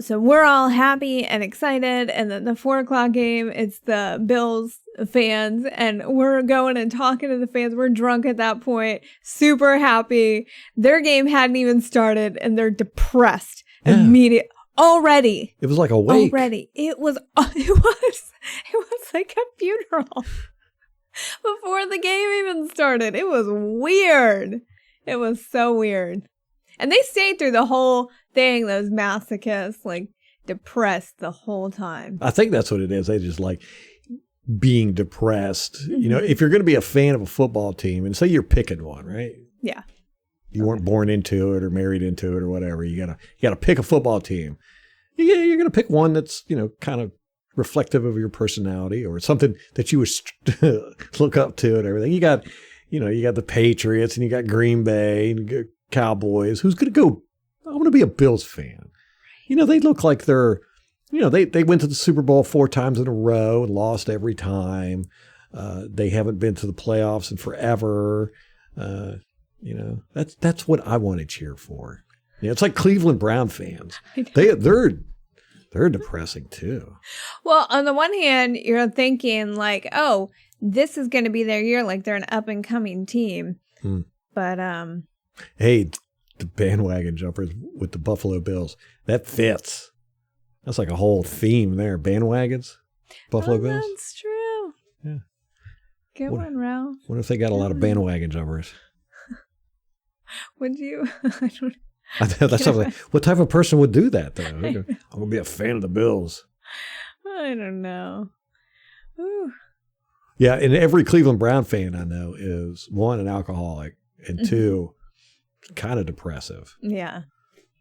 so we're all happy and excited. And then the 4:00 game, it's the Bills fans, and we're going and talking to the fans. We're drunk at that point, super happy. Their game hadn't even started, and they're depressed immediately. Already. It was like a wake. Already. It was like a funeral. Before the game even started. It was weird. It was so weird. And they stayed through the whole thing, those masochists, like depressed the whole time. I think that's what it is. They just like being depressed. Mm-hmm. If you're going to be a fan of a football team, and say you're picking one, right? Yeah. You weren't born into it or married into it or whatever. You gotta pick a football team. You're going to pick one that's, kind of reflective of your personality or something that you would look up to and everything. You got the Patriots and you got Green Bay and you got Cowboys. Who's going to go? I want to be a Bills fan. They look like they're, they went to the Super Bowl 4 times in a row and lost every time. They haven't been to the playoffs in forever. That's what I want to cheer for. It's like Cleveland Brown fans. They're depressing too. Well, on the one hand, you're thinking like, oh, this is going to be their year. Like they're an up and coming team. But, hey, the bandwagon jumpers with the Buffalo Bills, that fits. That's like a whole theme there. Bandwagons, Buffalo Bills. That's true. Yeah. Good one, Ralph. Wonder if they got a lot of bandwagon jumpers. Would you? I don't That's something. What type of person would do that, though? I'm gonna be a fan of the Bills. I don't know. Ooh. Yeah, and every Cleveland Brown fan I know is, one, an alcoholic, and two, kind of depressive. Yeah.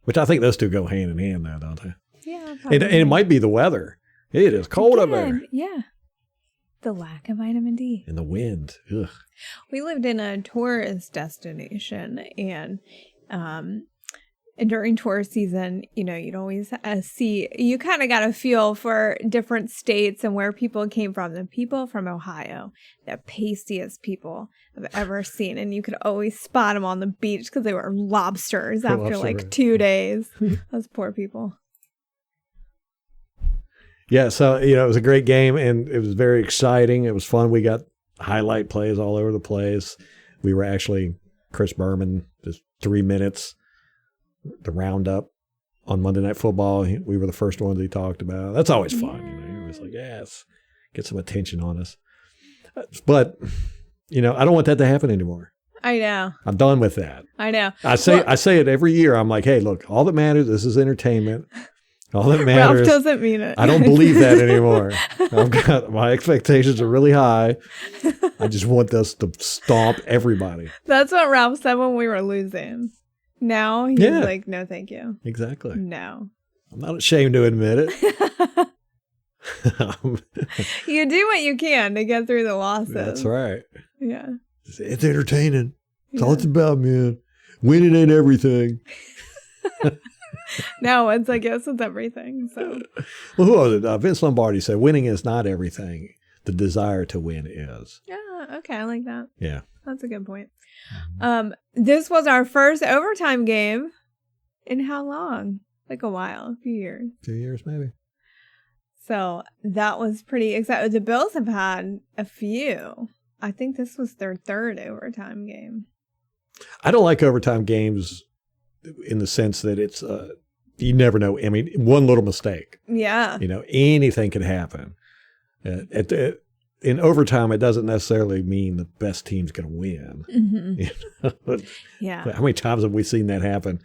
Which I think those two go hand in hand, though, don't they? Yeah. And it might be the weather. It is cold up there. Yeah. The lack of vitamin D. And the wind. Ugh. We lived in a tourist destination, and during tourist season, you'd always see, you kind of got a feel for different states and where people came from. The people from Ohio, the pastiest people I've ever seen. And you could always spot them on the beach because they were lobsters after like 2 days. Those poor people. Yeah, so, it was a great game, and it was very exciting. It was fun. We got highlight plays all over the place. We were actually, Chris Berman, just 3 minutes, the roundup on Monday Night Football. We were the first ones he talked about. That's always fun. He was like, yes, get some attention on us. But, I don't want that to happen anymore. I know. I'm done with that. I know. I say it every year. I'm like, hey, look, all that matters, this is entertainment. All that matters. Ralph doesn't mean it. I don't believe that anymore. My expectations are really high. I just want us to stomp everybody. That's what Ralph said when we were losing. Now he's like, no, thank you. Exactly. No. I'm not ashamed to admit it. You do what you can to get through the losses. That's right. Yeah. It's entertaining. That's all it's about, man. Winning ain't everything. No, it's like, yes, it's everything. So, well, who was it? Vince Lombardi said, winning is not everything. The desire to win is. Yeah, okay, I like that. Yeah. That's a good point. This was our first overtime game in how long? Like a while, a few years. 2 years, maybe. So that was pretty exciting. The Bills have had a few. I think this was their third overtime game. I don't like overtime games in the sense that it's, you never know. I mean, one little mistake. Yeah. Anything can happen. In overtime, it doesn't necessarily mean the best team's going to win. Mm-hmm. Yeah. How many times have we seen that happen?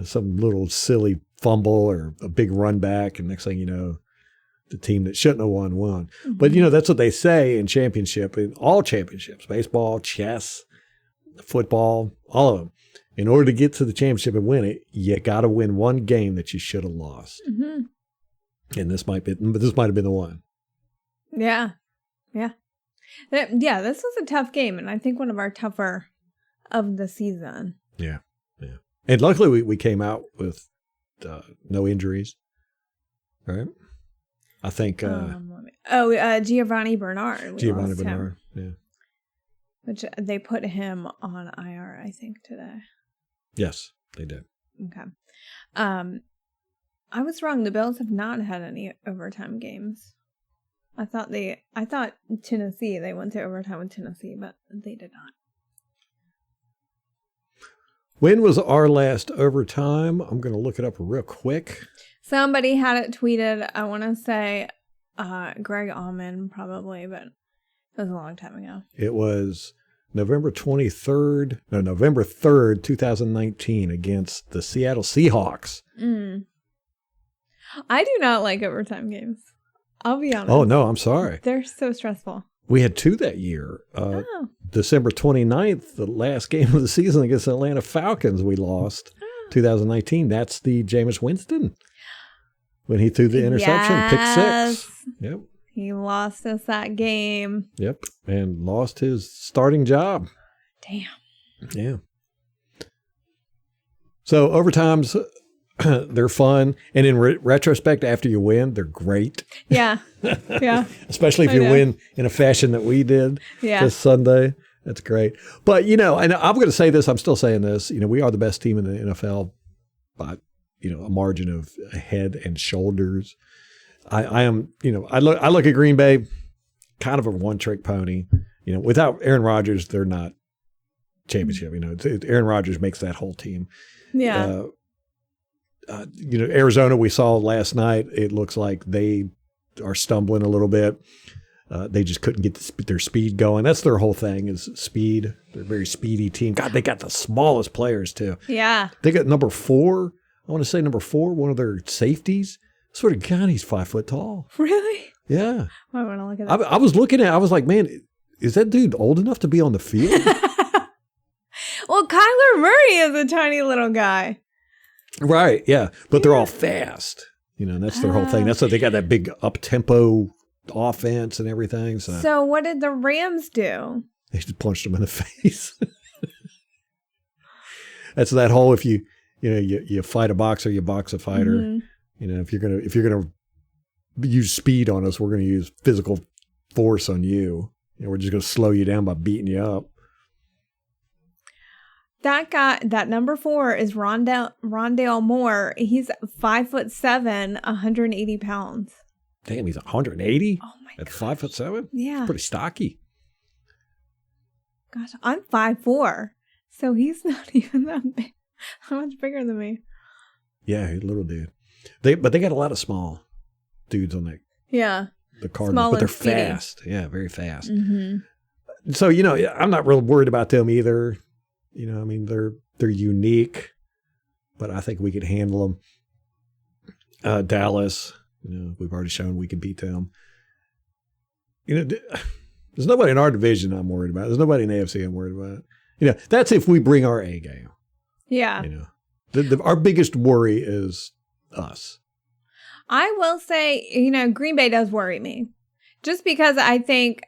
Some little silly fumble or a big run back, and next thing you know, the team that shouldn't have won. Mm-hmm. But, that's what they say in all championships, baseball, chess, football, all of them. In order to get to the championship and win it, you got to win one game that you should have lost. Mm-hmm. And this might have been the one. Yeah. Yeah. Yeah, this was a tough game, and I think one of our tougher of the season. Yeah. Yeah. And luckily we came out with no injuries. All right. I think Giovanni Bernard. Giovanni Bernard. Yeah. Which they put him on IR, I think, today. Yes, they did. Okay. I was wrong. The Bills have not had any overtime games. I thought Tennessee, they went to overtime with Tennessee, but they did not. When was our last overtime? I'm going to look it up real quick. Somebody had it tweeted. I want to say Greg Allman probably, but it was a long time ago. It was November 3rd, 2019 against the Seattle Seahawks. I do not like overtime games. I'll be honest. Oh, no, I'm sorry. They're so stressful. We had two that year. December 29th, the last game of the season against the Atlanta Falcons, we lost. 2019. That's the Jameis Winston when he threw the interception, pick six. Yep. He lost us that game. Yep. And lost his starting job. Damn. Yeah. So overtimes, they're fun. And in retrospect, after you win, they're great. Yeah. Yeah. Especially if you win in a fashion that we did this Sunday. That's great. But, and I'm going to say this, I'm still saying this, we are the best team in the NFL by, a margin of head and shoulders. I am, I look at Green Bay, kind of a one-trick pony. Without Aaron Rodgers, they're not championship. Aaron Rodgers makes that whole team. Yeah. Arizona, we saw last night, it looks like they are stumbling a little bit. They just couldn't get their speed going. That's their whole thing is speed. They're a very speedy team. God, they got the smallest players too. Yeah. They got number 4. I want to say number 4, one of their safeties. I swear to God, he's 5 foot tall. Really? Yeah. I want to look at that. I was looking at it. I was like, man, is that dude old enough to be on the field? Well, Kyler Murray is a tiny little guy. Right. Yeah. But they're all fast. And that's their whole thing. That's why they got that big up-tempo offense and everything. So what did the Rams do? They just punched him in the face. That's that whole, if you fight a boxer, you box a fighter. Mm-hmm. If you're gonna use speed on us, we're gonna use physical force on you. We're just gonna slow you down by beating you up. That guy, that number 4 is Rondale Moore. He's 5'7", 180 pounds. Damn, he's 180? Oh my At gosh. 5'7"? Yeah. That's pretty stocky. Gosh, I'm 5'4", so he's not even that big. How much bigger than me? Yeah, he's a little dude. But they got a lot of small dudes on Yeah. the Cardinals, Small but they're and speedy. fast. Yeah, very fast. Mm-hmm. So, I'm not real worried about them either. They're unique, but I think we could handle them. Dallas, we've already shown we can beat them. There's nobody in our division I'm worried about. There's nobody in the AFC I'm worried about. That's if we bring our A game. Yeah. Our biggest worry is us. I will say, Green Bay does worry me. Just because I think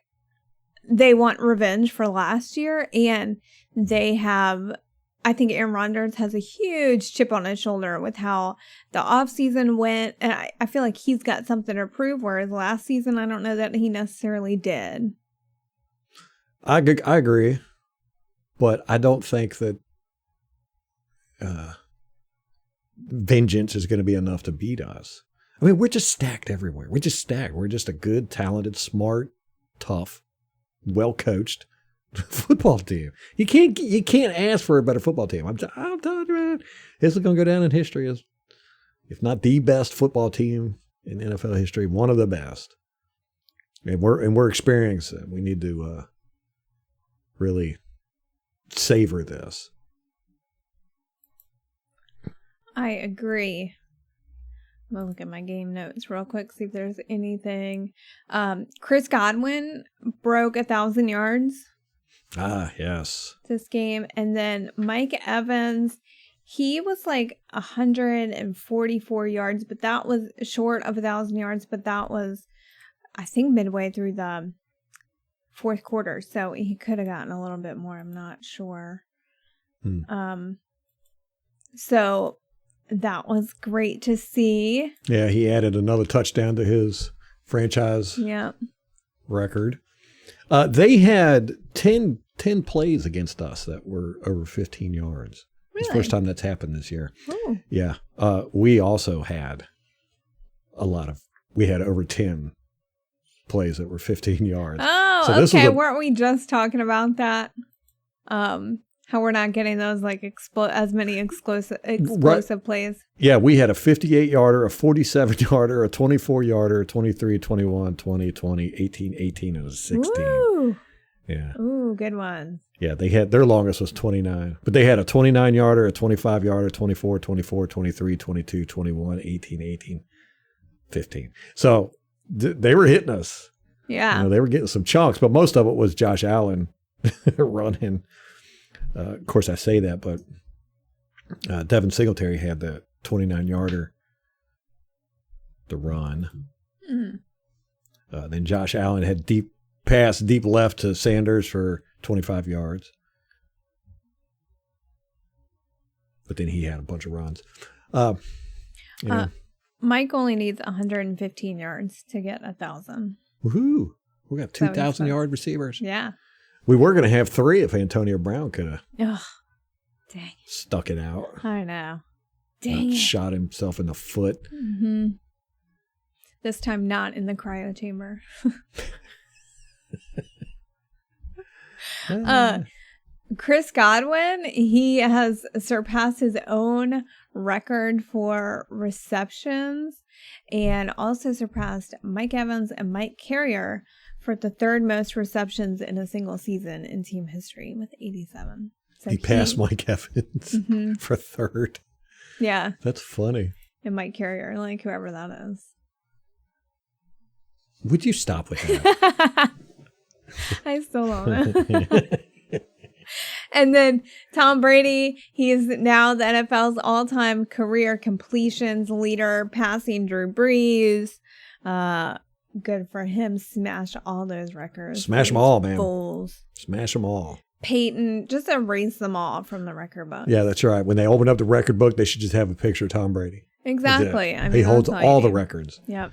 they want revenge for last year, and I think Aaron Rodgers has a huge chip on his shoulder with how the offseason went, and I feel like he's got something to prove, whereas last season I don't know that he necessarily did. I agree, but I don't think that vengeance is going to be enough to beat us. I mean, we're just stacked everywhere. We're just stacked. We're just a good, talented, smart, tough, well-coached football team. You can't ask for a better football team. I'm telling you, man, this is going to go down in history as, if not the best football team in NFL history, one of the best. And we're experiencing it. We need to really savor this. I agree. I'm going to look at my game notes real quick, see if there's anything. Chris Godwin broke 1,000 yards. Ah, yes. This game. And then Mike Evans, he was like 144 yards, but that was short of 1,000 yards, but that was, I think, midway through the fourth quarter. So he could have gotten a little bit more. I'm not sure. So that was great to see. Yeah, he added another touchdown to his franchise record. They had 10 plays against us that were over 15 yards. Really? It's the first time that's happened this year. Ooh. Yeah. We also had we had over 10 plays that were 15 yards. Oh, so okay. Weren't we just talking about that? How we're not getting those like as many explosive plays. Yeah, we had a 58-yarder, a 47-yarder, a 24-yarder, a 23, 21, 20, 20, 18, 18, and a 16. Ooh. Yeah. Ooh, good ones. Yeah, they had their longest was 29. But they had a 29-yarder, a 25-yarder, 24, 24, 23, 22, 21, 18, 18, 15. So they were hitting us. Yeah. They were getting some chunks, but most of it was Josh Allen running. Of course, I say that, but Devin Singletary had the 29-yarder to run. Then Josh Allen had deep left to Sanders for 25 yards. But then he had a bunch of runs. Mike only needs 115 yards to get 1,000. Woohoo! We got 2,000-yard receivers. Yeah. We were going to have 3 if Antonio Brown could have dang. Stuck it out. I know. Dang it. Shot himself in the foot. Mm-hmm. This time not in the cryo chamber. Chris Godwin, he has surpassed his own record for receptions and also surpassed Mike Evans and Mike Carrier for the third most receptions in a single season in team history with 87. So he passed Mike Evans for third. Yeah. That's funny. And Mike Carrier, like whoever that is. Would you stop with that? I still love it. And then Tom Brady, he is now the NFL's all-time career completions leader, passing Drew Brees, good for him. Smashed all those records. Smash them all, man. Goals. Smash them all. Peyton, just erase them all from the record book. Yeah, that's right. When they open up the record book, they should just have a picture of Tom Brady. Exactly. I mean, he holds all the records. Yep.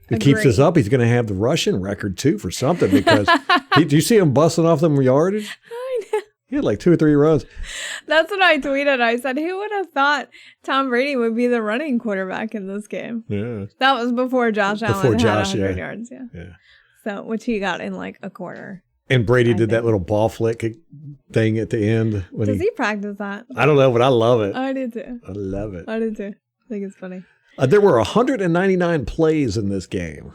If he keeps this up, he's going to have the Russian record too for something because do you see him busting off them yardage? I know. He had like 2 or 3 runs. That's what I tweeted. I said, who would have thought Tom Brady would be the running quarterback in this game? Yeah. That was before Josh Allen had 100 yards. Yeah. So, which he got in like a quarter. And Brady did that little ball flick thing at the end. Does he practice that? I don't know, but I love it. I did too. I love it. I did too. I think it's funny. There were 199 plays in this game.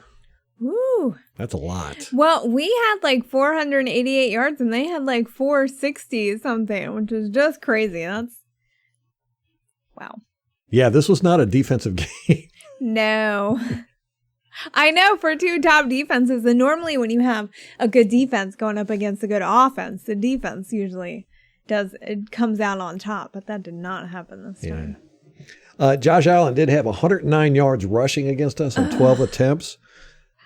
Woo. That's a lot. Well, we had like 488 yards and they had like 460 something, which is just crazy. That's wow. Yeah, this was not a defensive game. No. I know for 2 top defenses, and normally when you have a good defense going up against a good offense, the defense usually comes out on top, but that did not happen this time. Josh Allen did have 109 yards rushing against us on 12 attempts.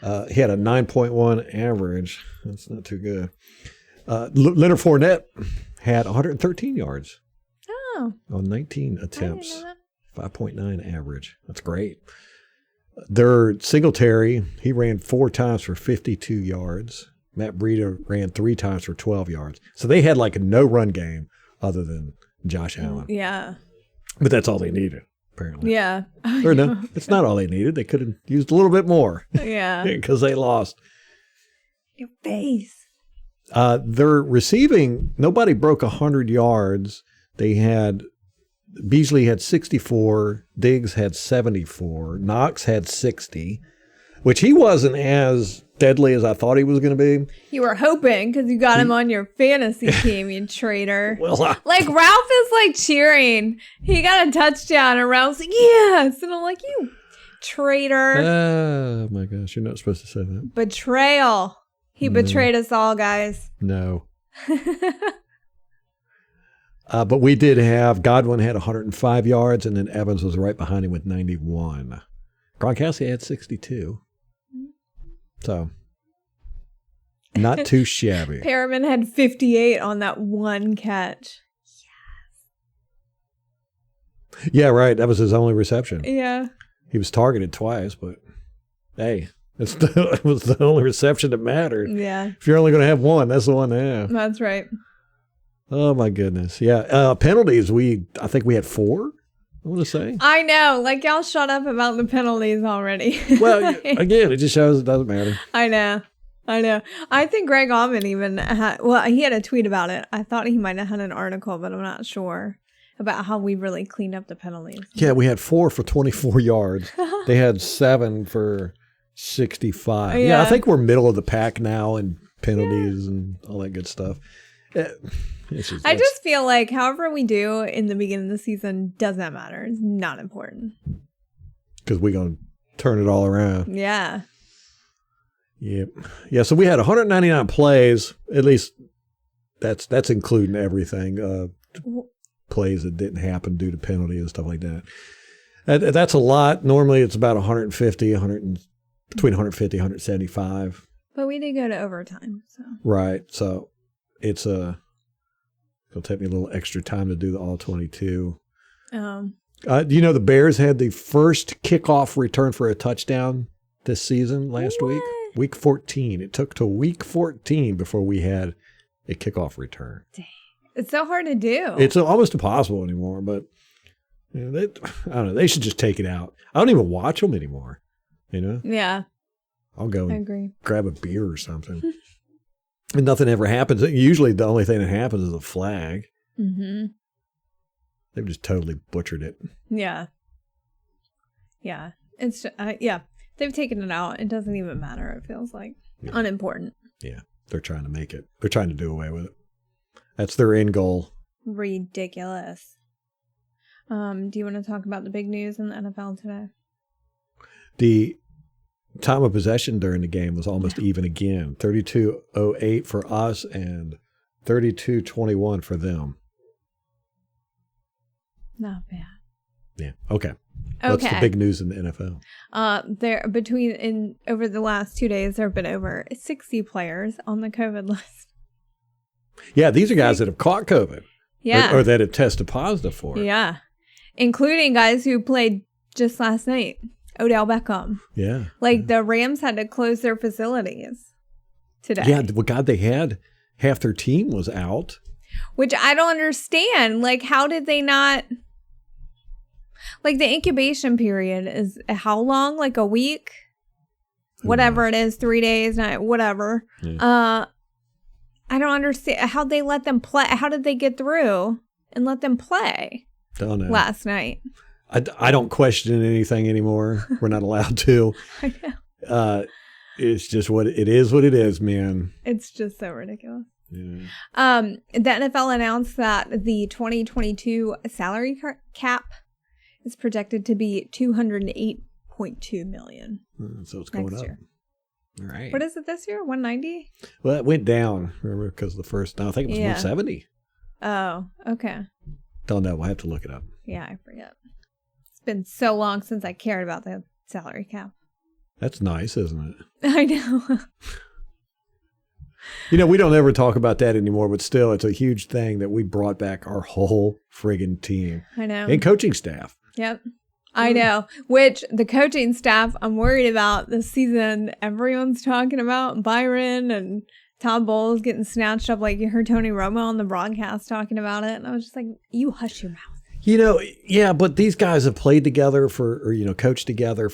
He had a 9.1 average. That's not too good. Leonard Fournette had 113 yards on 19 attempts. 5.9 average. That's great. Their Singletary, he ran 4 times for 52 yards. Matt Breida ran 3 times for 12 yards. So they had like a no-run game other than Josh Allen. Yeah. But that's all they needed, apparently. Yeah. Or no, it's not all they needed. They could have used a little bit more. Yeah. Because they lost. Your face. Their receiving, nobody broke 100 yards. They had, Beasley had 64, Diggs had 74, Knox had 60, which he wasn't as deadly as I thought he was going to be. You were hoping because you got him on your fantasy team, you traitor. Well, like Ralph is like cheering. He got a touchdown and Ralph's like, yes. And I'm like, you traitor. Oh my gosh, you're not supposed to say that. Betrayal. He betrayed us all, guys. No. But we did have, Godwin had 105 yards, and then Evans was right behind him with 91. Gronkowski had 62. So, not too shabby. Perriman had 58 on that one catch. Yeah, right. That was his only reception. Yeah. He was targeted twice, but hey, it was the only reception that mattered. Yeah. If you're only going to have one, that's the one to have. That's right. Oh, my goodness. Yeah. Penalties, I think we had 4, I want to say. I know. Like, y'all shut up about the penalties already. Well, again, it just shows it doesn't matter. I know. I think Greg Allman even he had a tweet about it. I thought he might have had an article, but I'm not sure about how we really cleaned up the penalties. Yeah, we had 4 for 24 yards. They had 7 for 65. Yeah, I think we're middle of the pack now in penalties and all that good stuff. I just feel like however we do in the beginning of the season doesn't matter. It's not important. Because we're going to turn it all around. Yeah. Yep. Yeah, so we had 199 plays. At least that's including everything. Plays that didn't happen due to penalty and stuff like that. That's a lot. Normally it's about 150, between 150 and 175. But we did go to overtime. So. Right. So it's it'll take me a little extra time to do the all 22. The Bears had the first kickoff return for a touchdown this season last week. Week 14. It took to week 14 before we had a kickoff return. Dang. It's so hard to do. It's almost impossible anymore, but I don't know. They should just take it out. I don't even watch them anymore. Yeah. I'll go and agree. Grab a beer or something. And nothing ever happens. Usually the only thing that happens is a flag. Mm-hmm. They've just totally butchered it. Yeah. Yeah. It's they've taken it out. It doesn't even matter. It feels like unimportant. Yeah. They're trying to make it. They're trying to do away with it. That's their end goal. Ridiculous. Do you want to talk about the big news in the NFL today? The time of possession during the game was almost even again. 32:08 for us and 32:21 for them. Not bad. Yeah. Okay. What's the big news in the NFL? Over the last 2 days, there have been over 60 players on the COVID list. Yeah, these are guys that have caught COVID. Yeah. Or that have tested positive for it. Yeah. Including guys who played just last night. Odell Beckham. Yeah. Like the Rams had to close their facilities today. Yeah, well, God, they had half their team was out. Which I don't understand. Like, how did they not... Like, the incubation period is how long? Like a week? Whatever it is, 3 days, whatever. Yeah. I don't understand. How'd they let them play? How did they get through and let them play last night? I don't question anything anymore. We're not allowed to. I know. It's just what it is, man. It's just so ridiculous. Yeah. The NFL announced that the 2022 salary cap is projected to be $208.2 million. So it's going up. Year. All right. What is it this year? 190? Well, it went down, remember, because the first, I think it was 170. Oh, okay. Don't know. We'll have to look it up. Yeah, I forget. It's been so long since I cared about the salary cap. That's nice, isn't it? I know. You know, we don't ever talk about that anymore, but still, it's a huge thing that we brought back our whole friggin' team. I know. And coaching staff. Yep. I know. Which the coaching staff, I'm worried about this season. Everyone's talking about Byron and Todd Bowles getting snatched up. Like you heard Tony Romo on the broadcast talking about it. And I was just like, you hush your mouth. You know, yeah, but these guys have played together coached together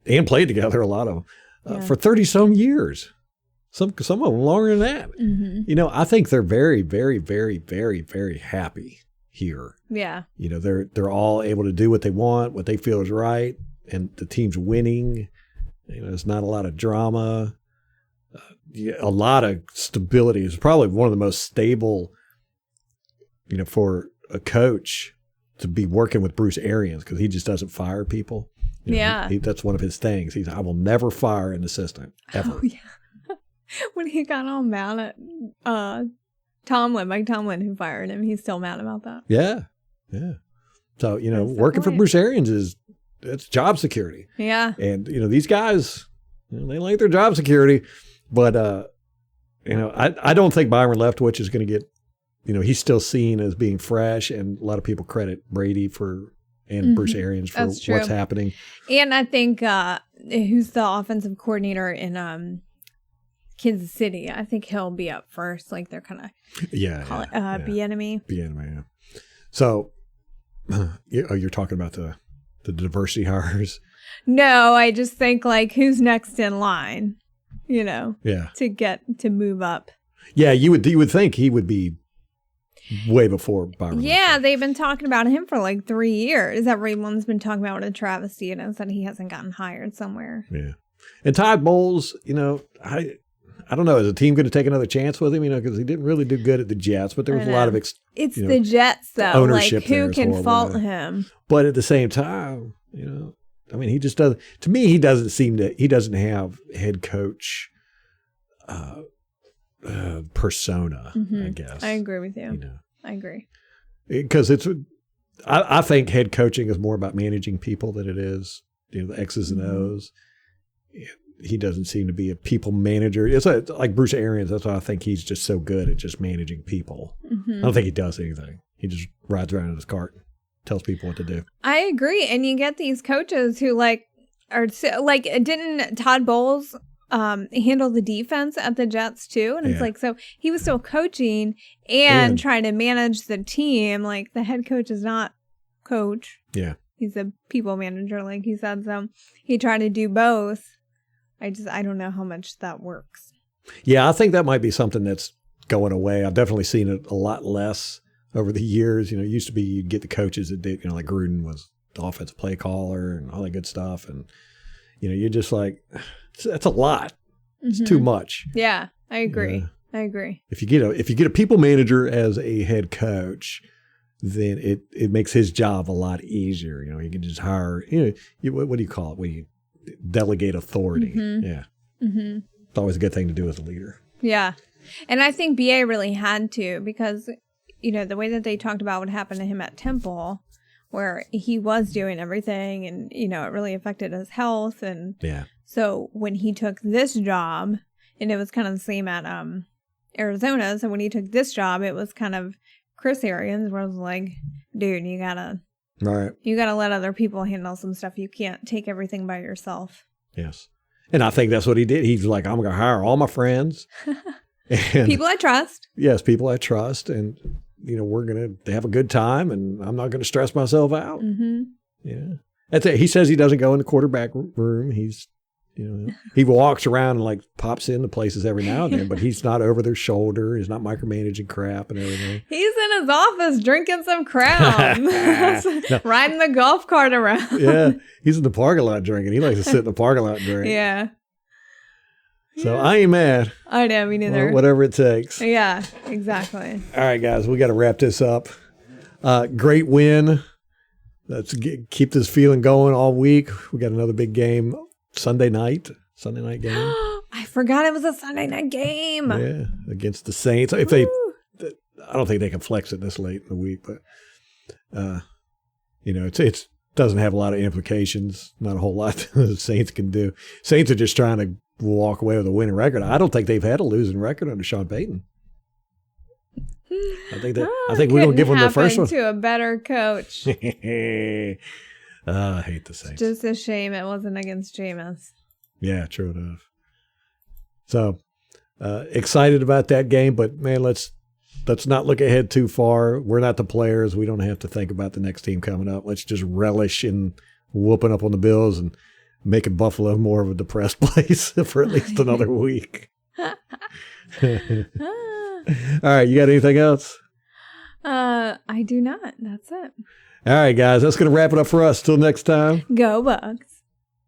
and played together, a lot of them, for 30-some years. Some of them longer than that. Mm-hmm. You know, I think they're very, very, very, very, very happy here. Yeah. You know, they're all able to do what they want, what they feel is right, and the team's winning. You know, there's not a lot of drama. A lot of stability. It's probably one of the most stable, you know, for a coach to be working with Bruce Arians, because he just doesn't fire people. You know, yeah. That's one of his things. I will never fire an assistant, ever. Oh, yeah. When he got all mad at Mike Tomlin, who fired him, he's still mad about that. Yeah. Yeah. So, you know, working for Bruce Arians it's job security. Yeah. And, you know, these guys, you know, they like their job security, but, you know, I don't think Byron Leftwich is going to get, you know, he's still seen as being fresh, and a lot of people credit Brady and Bruce Arians for what's happening. And I think, who's the offensive coordinator in Kansas City, I think he'll be up first. Like they're kind of Bieniemy. Bieniemy, yeah. So, you're talking about the diversity hires? No, I just think like who's next in line, you know? Yeah. To move up. Yeah, you would think he would be way before Byron. Yeah, they've been talking about him for like 3 years. Everyone's been talking about what a travesty it is that he hasn't gotten hired somewhere. Yeah, and Todd Bowles, you know, I don't know. Is the team going to take another chance with him? You know, because he didn't really do good at the Jets, but there was a lot of it's the Jets though. Ownership. Like who can fault him? But at the same time, you know, I mean, he just doesn't. To me, he doesn't have head coach persona. I guess I agree with you. You know, I agree because I think head coaching is more about managing people than it is, you know, the X's and O's. He doesn't seem to be a people manager. It's like Bruce Arians. That's why I think he's just so good at just managing people. I don't think he does anything. He just rides around in his cart, tells people what to do. I agree. And you get these coaches who didn't Todd Bowles handle the defense at the Jets too? And it's like, so he was still coaching and trying to manage the team. Like the head coach is not coach. Yeah. He's a people manager, like he said. So he tried to do both. I don't know how much that works. Yeah, I think that might be something that's going away. I've definitely seen it a lot less over the years. You know, it used to be you'd get the coaches that did, you know, like Gruden was the offensive play caller and all that good stuff. And, you know, you're just like, that's a lot. It's too much. Yeah, I agree. You know? I agree. If you get a people manager as a head coach, then it makes his job a lot easier. You know, he can just hire, you know, what do you call it? When you delegate authority. Yeah. It's always a good thing to do as a leader. Yeah. And I think BA really had to, because, you know, the way that they talked about what happened to him at Temple where he was doing everything and, you know, it really affected his health. And Yeah. so when he took this job, and it was kind of the same at Arizona. So when he took this job, it was kind of Chris Arians was like, dude, you gotta let other people handle some stuff. You can't take everything by yourself. Yes. And I think that's what he did. He's like, I'm going to hire all my friends. And, people I trust. Yes, people I trust. And, you know, we're going to have a good time and I'm not going to stress myself out. Mm-hmm. Yeah. That's it. He says he doesn't go in the quarterback room. He's, you know, he walks around and like pops into places every now and then, but he's not over their shoulder. He's not micromanaging crap and everything. He's in his office drinking some Crown, riding the golf cart around. Yeah. He's in the parking lot drinking. He likes to sit in the parking lot and drink. Yeah. So I ain't mad. I know, me neither. Well, whatever it takes. Yeah, exactly. All right, guys, we got to wrap this up. Great win. Let's keep this feeling going all week. We got another big game Sunday night game. I forgot it was a Sunday night game. Yeah, against the Saints. If they, I don't think they can flex it this late in the week, but you know, it doesn't have a lot of implications. Not a whole lot the Saints can do. Saints are just trying to walk away with a winning record. I don't think they've had a losing record under Sean Payton. I think we're gonna give them their first one to a better coach. I hate the Saints. Just a shame it wasn't against Jameis. Yeah, true enough. So excited about that game, but man, let's not look ahead too far. We're not the players. We don't have to think about the next team coming up. Let's just relish in whooping up on the Bills and making Buffalo more of a depressed place for at least another week. All right, you got anything else? I do not. That's it. All right, guys, that's going to wrap it up for us. Till next time. Go Bucs.